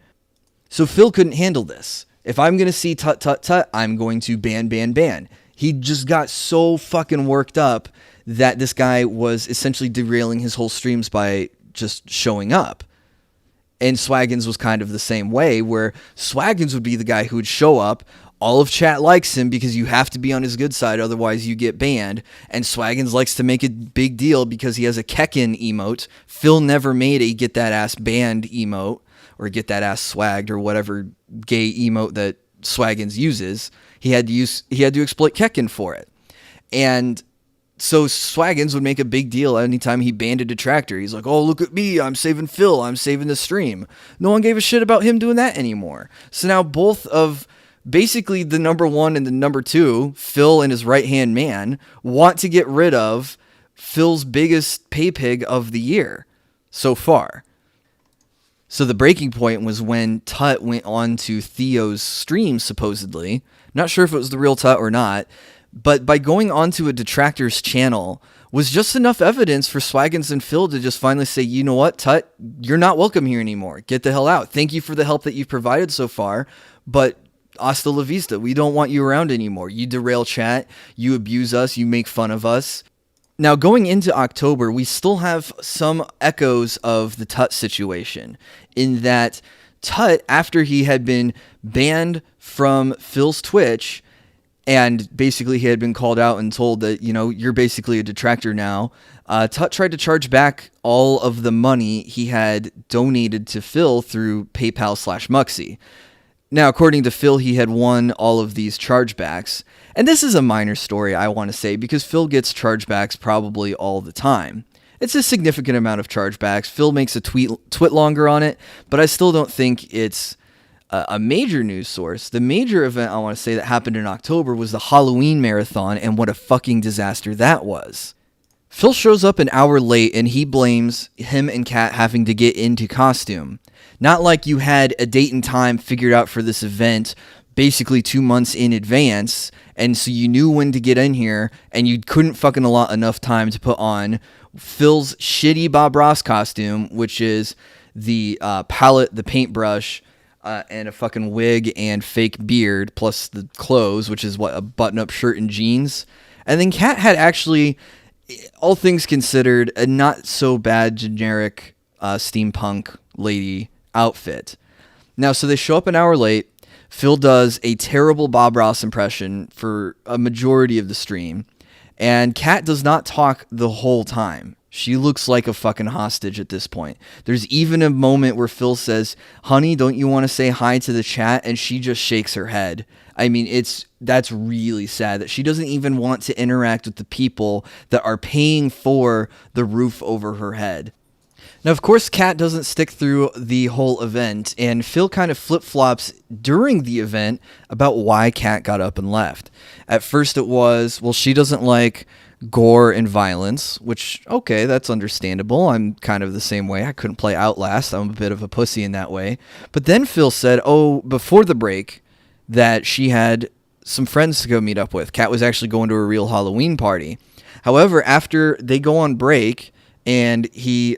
So Phil couldn't handle this. If I'm going to see tut, I'm going to ban. He just got so fucking worked up that this guy was essentially derailing his whole streams by just showing up. And Swaggins was kind of the same way, where Swaggins would be the guy who would show up. All of chat likes him because you have to be on his good side, otherwise you get banned. And Swaggins likes to make a big deal because he has a Kekin emote. Phil never made a get that ass banned emote, or get that ass swagged, or whatever gay emote that Swaggins uses. He had to exploit Kekin for it. And so Swaggins would make a big deal anytime he banned a detractor. He's like, oh, look at me, I'm saving Phil, I'm saving the stream. No one gave a shit about him doing that anymore. So now both of basically the number one and the number two, Phil and his right-hand man, want to get rid of Phil's biggest pay pig of the year so far. So the breaking point was when Tut went on to Theo's stream, supposedly. Not sure if it was the real Tut or not, but by going onto a Detractor's channel was just enough evidence for Swaggins and Phil to just finally say, you know what, Tut, you're not welcome here anymore. Get the hell out. Thank you for the help that you've provided so far, but hasta la vista. We don't want you around anymore. You derail chat, you abuse us, you make fun of us. Now, going into October, we still have some echoes of the Tut situation in that Tut, after he had been banned from Phil's Twitch and basically he had been called out and told that, you know, you're basically a detractor now, Tut tried to charge back all of the money he had donated to Phil through PayPal/Muxy. Now, according to Phil, he had won all of these chargebacks. And this is a minor story, I want to say, because Phil gets chargebacks probably all the time. It's a significant amount of chargebacks. Phil makes a tweet longer on it, but I still don't think it's a major news source. The major event I want to say that happened in October was the Halloween marathon, and what a fucking disaster that was. Phil shows up an hour late, and he blames him and Kat having to get into costume. Not like you had a date and time figured out for this event basically 2 months in advance, and so you knew when to get in here, and you couldn't fucking allot enough time to put on Phil's shitty Bob Ross costume, which is the palette, the paintbrush, and a fucking wig and fake beard, plus the clothes, which is what, a button-up shirt and jeans. And then Kat had actually, all things considered, a not so bad generic steampunk lady outfit. Now, so they show up an hour late. Phil does a terrible Bob Ross impression for a majority of the stream, and Kat does not talk the whole time. She looks like a fucking hostage at this point. There's even a moment where Phil says, "Honey, don't you want to say hi to the chat?" And she just shakes her head. I mean, that's really sad that she doesn't even want to interact with the people that are paying for the roof over her head. Now, of course, Kat doesn't stick through the whole event, and Phil kind of flip-flops during the event about why Kat got up and left. At first it was, well, she doesn't like gore and violence, which, okay, that's understandable. I'm kind of the same way. I couldn't play Outlast. I'm a bit of a pussy in that way. But then Phil said, before the break, that she had some friends to go meet up with. Kat was actually going to a real Halloween party. However, after they go on break and he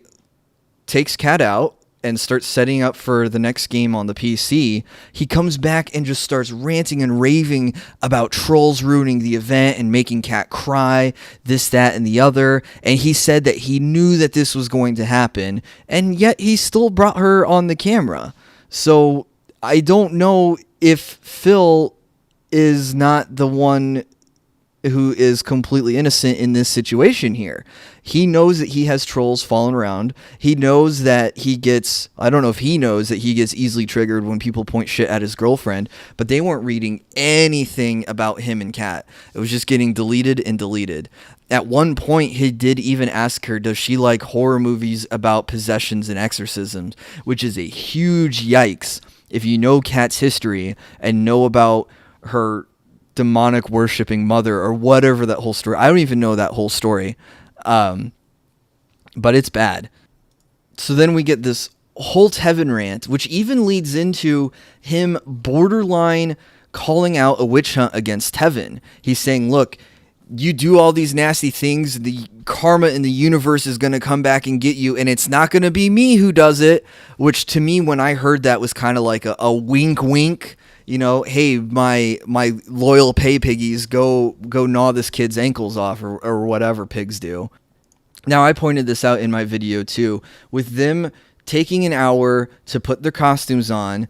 takes Kat out and starts setting up for the next game on the PC, he comes back and just starts ranting and raving about trolls ruining the event and making Kat cry, this, that, and the other. And he said that he knew that this was going to happen, and yet he still brought her on the camera. So I don't know if Phil is not the one who is completely innocent in this situation here. He knows that he has trolls falling around. He knows that I don't know if he knows that he gets easily triggered when people point shit at his girlfriend, but they weren't reading anything about him and Kat. It was just getting deleted and deleted. At one point, he did even ask her, does she like horror movies about possessions and exorcisms, which is a huge yikes if you know Kat's history and know about her demonic worshipping mother or whatever that whole story. I don't even know that whole story. But it's bad. So then we get this whole Tevin rant, which even leads into him borderline calling out a witch hunt against Tevin. He's saying, look, you do all these nasty things, the karma in the universe is going to come back and get you, and it's not going to be me who does it, which to me, when I heard that, was kind of like a wink wink. You know, hey, my loyal pay piggies, go gnaw this kid's ankles off or whatever pigs do. Now, I pointed this out in my video too, with them taking an hour to put their costumes on,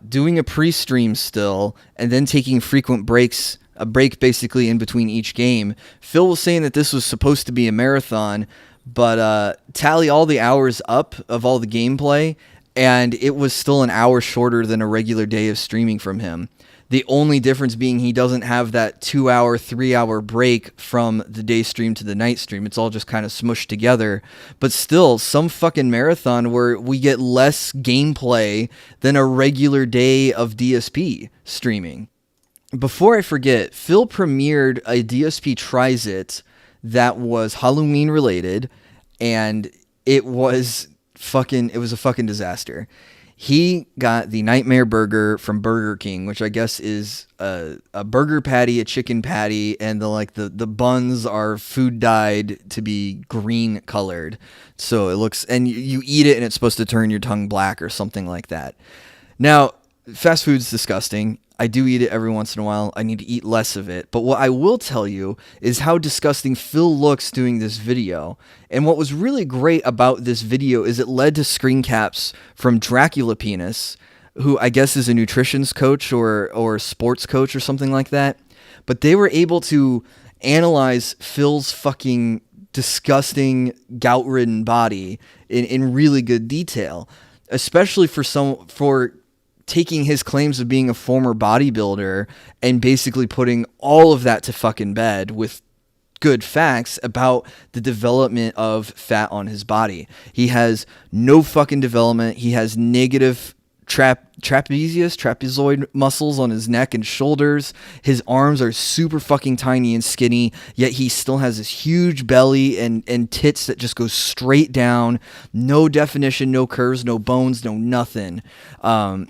doing a pre-stream still, and then taking frequent breaks, a break basically in between each game. Phil was saying that this was supposed to be a marathon, but tally all the hours up of all the gameplay, and it was still an hour shorter than a regular day of streaming from him. The only difference being he doesn't have that 2 hour, 3 hour break from the day stream to the night stream. It's all just kind of smushed together. But still, some fucking marathon where we get less gameplay than a regular day of DSP streaming. Before I forget, Phil premiered a DSP Tries It that was Halloween related, and it was a fucking disaster. He got the Nightmare Burger from Burger King, which I guess is a burger patty, a chicken patty, and the buns are food dyed to be green colored. So it looks, and you eat it and it's supposed to turn your tongue black or something like that. Now, fast food's disgusting. I do eat it every once in a while. I need to eat less of it. But what I will tell you is how disgusting Phil looks doing this video. And what was really great about this video is it led to screen caps from Dracula Penis, who I guess is a nutrition coach or sports coach or something like that. But they were able to analyze Phil's fucking disgusting gout-ridden body in really good detail, especially for taking his claims of being a former bodybuilder and basically putting all of that to fucking bed with good facts about the development of fat on his body. He has no fucking development. He has negative trapezoid muscles on his neck and shoulders. His arms are super fucking tiny and skinny, yet he still has this huge belly and tits that just go straight down. No definition, no curves, no bones, no nothing.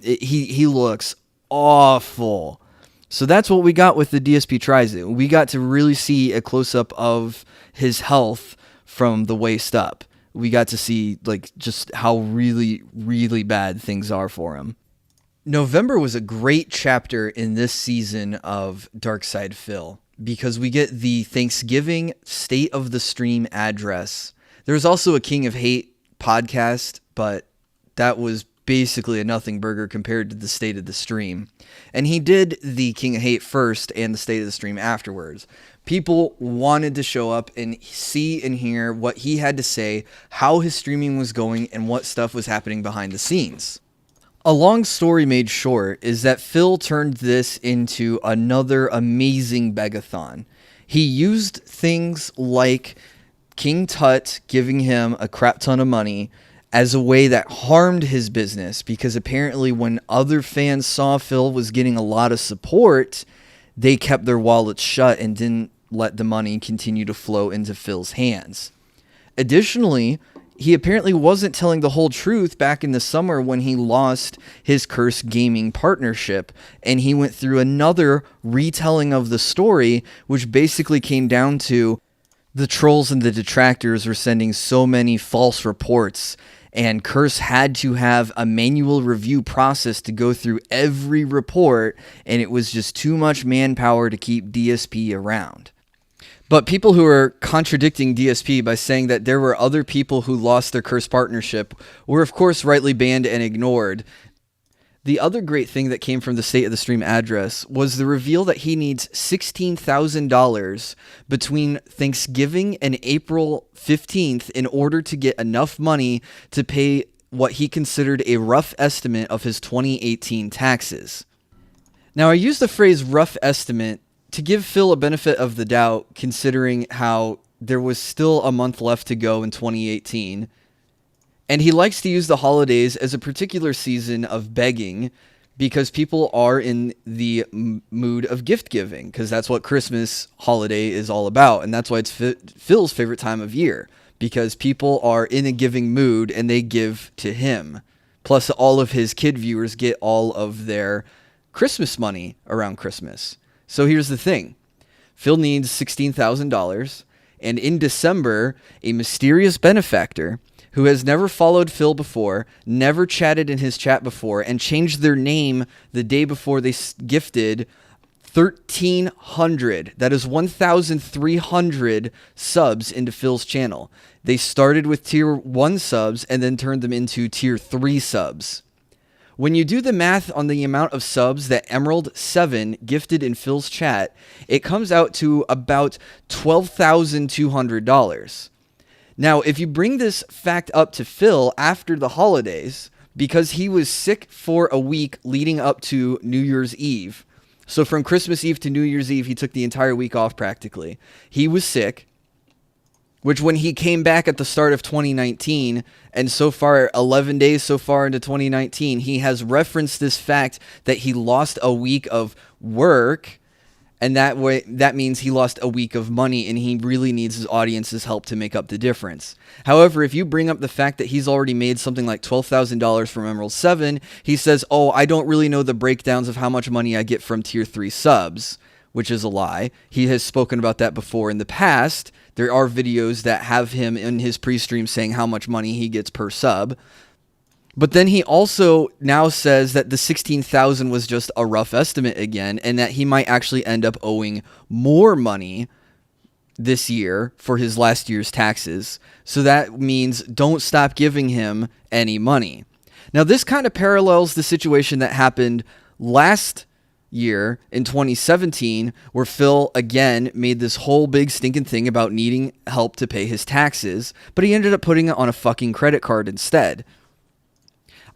He looks awful. So that's what we got with the DSP Trizu. We got to really see a close-up of his health from the waist up. We got to see just how really, really bad things are for him. November was a great chapter in this season of Dark Side Phil because we get the Thanksgiving State of the Stream address. There was also a King of Hate podcast, but that was basically a nothing burger compared to the State of the Stream. And he did the King of Hate first and the State of the Stream afterwards. People wanted to show up and see and hear what he had to say, how his streaming was going, and what stuff was happening behind the scenes. A long story made short is that Phil turned this into another amazing begathon. He used things like King Tut giving him a crap ton of money as a way that harmed his business, because apparently when other fans saw Phil was getting a lot of support, they kept their wallets shut and didn't let the money continue to flow into Phil's hands. Additionally, he apparently wasn't telling the whole truth back in the summer when he lost his Curse Gaming partnership, and he went through another retelling of the story, which basically came down to the trolls and the detractors were sending so many false reports, and Curse had to have a manual review process to go through every report, and it was just too much manpower to keep DSP around. But people who are contradicting DSP by saying that there were other people who lost their Curse partnership were of course rightly banned and ignored. The other great thing that came from the State of the Stream address was the reveal that he needs $16,000 between Thanksgiving and April 15th in order to get enough money to pay what he considered a rough estimate of his 2018 taxes. Now, I use the phrase rough estimate to give Phil a benefit of the doubt, considering how there was still a month left to go in 2018. And he likes to use the holidays as a particular season of begging because people are in the mood of gift giving, because that's what Christmas holiday is all about. And that's why it's Phil's favorite time of year, because people are in a giving mood and they give to him. Plus, all of his kid viewers get all of their Christmas money around Christmas. So here's the thing. Phil needs $16,000, and in December, a mysterious benefactor who has never followed Phil before, never chatted in his chat before, and changed their name the day before they gifted 1,300. That is 1,300 subs into Phil's channel. They started with tier 1 subs and then turned them into tier 3 subs. When you do the math on the amount of subs that Emerald 7 gifted in Phil's chat, it comes out to about $12,200. Now, if you bring this fact up to Phil after the holidays, because he was sick for a week leading up to New Year's Eve. So from Christmas Eve to New Year's Eve, he took the entire week off practically. He was sick, which when he came back at the start of 2019, and so far 11 days so far into 2019, he has referenced this fact that he lost a week of work And that way, that means he lost a week of money, and he really needs his audience's help to make up the difference. However, if you bring up the fact that he's already made something like $12,000 from Emerald 7, he says, oh, I don't really know the breakdowns of how much money I get from tier 3 subs, which is a lie. He has spoken about that before in the past. There are videos that have him in his pre-stream saying how much money he gets per sub. But then he also now says that the 16,000 was just a rough estimate again, and that he might actually end up owing more money this year for his last year's taxes. So that means don't stop giving him any money. Now, this kind of parallels the situation that happened last year in 2017, where Phil again made this whole big stinking thing about needing help to pay his taxes, but he ended up putting it on a fucking credit card instead.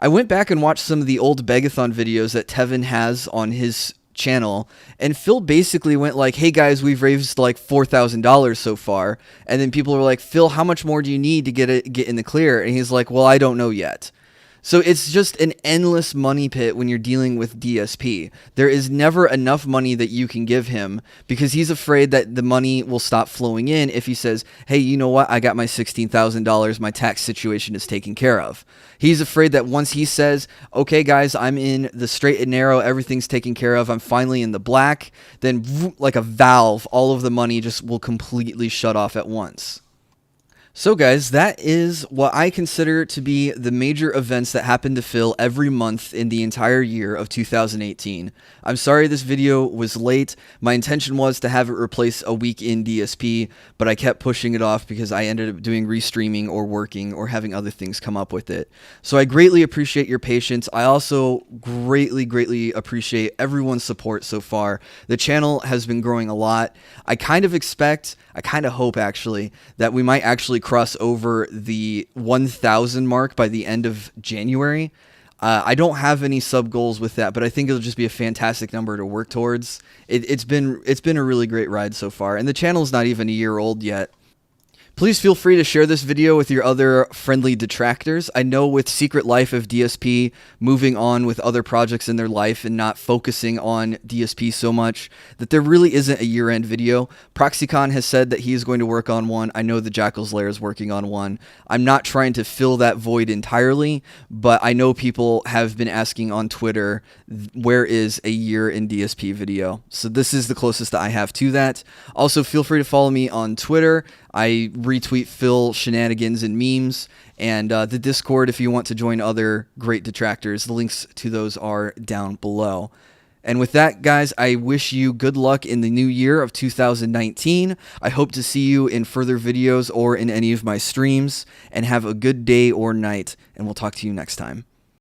I went back and watched some of the old Begathon videos that Tevin has on his channel, and Phil basically went like, hey guys, we've raised like $4,000 so far, and then people were like, Phil, how much more do you need to get in the clear? And he's like, well, I don't know yet. So it's just an endless money pit when you're dealing with DSP. There is never enough money that you can give him, because he's afraid that the money will stop flowing in if he says, hey, you know what? I got my $16,000. My tax situation is taken care of. He's afraid that once he says, okay, guys, I'm in the straight and narrow, everything's taken care of, I'm finally in the black, then like a valve, all of the money just will completely shut off at once. So guys, that is what I consider to be the major events that happen to Phil every month in the entire year of 2018. I'm sorry this video was late. My intention was to have it replace a week in DSP, but I kept pushing it off because I ended up doing restreaming or working or having other things come up with it. So I greatly appreciate your patience. I also greatly appreciate everyone's support so far. The channel has been growing a lot. I kind of hope actually that we might actually cross over the 1,000 mark by the end of January. I don't have any sub goals with that, but I think it'll just be a fantastic number to work towards. It's been a really great ride so far, and the channel's not even a year old yet. Please feel free to share this video with your other friendly detractors. I know with Secret Life of DSP moving on with other projects in their life and not focusing on DSP so much, that there really isn't a year-end video. ProxyCon has said that he is going to work on one. I know the Jackal's Lair is working on one. I'm not trying to fill that void entirely, but I know people have been asking on Twitter, where is a year in DSP video? So this is the closest that I have to that. Also, feel free to follow me on Twitter. I retweet Phil shenanigans and memes, and the Discord if you want to join other great detractors. The links to those are down below. And with that, guys, I wish you good luck in the new year of 2019. I hope to see you in further videos or in any of my streams, and have a good day or night, and we'll talk to you next time.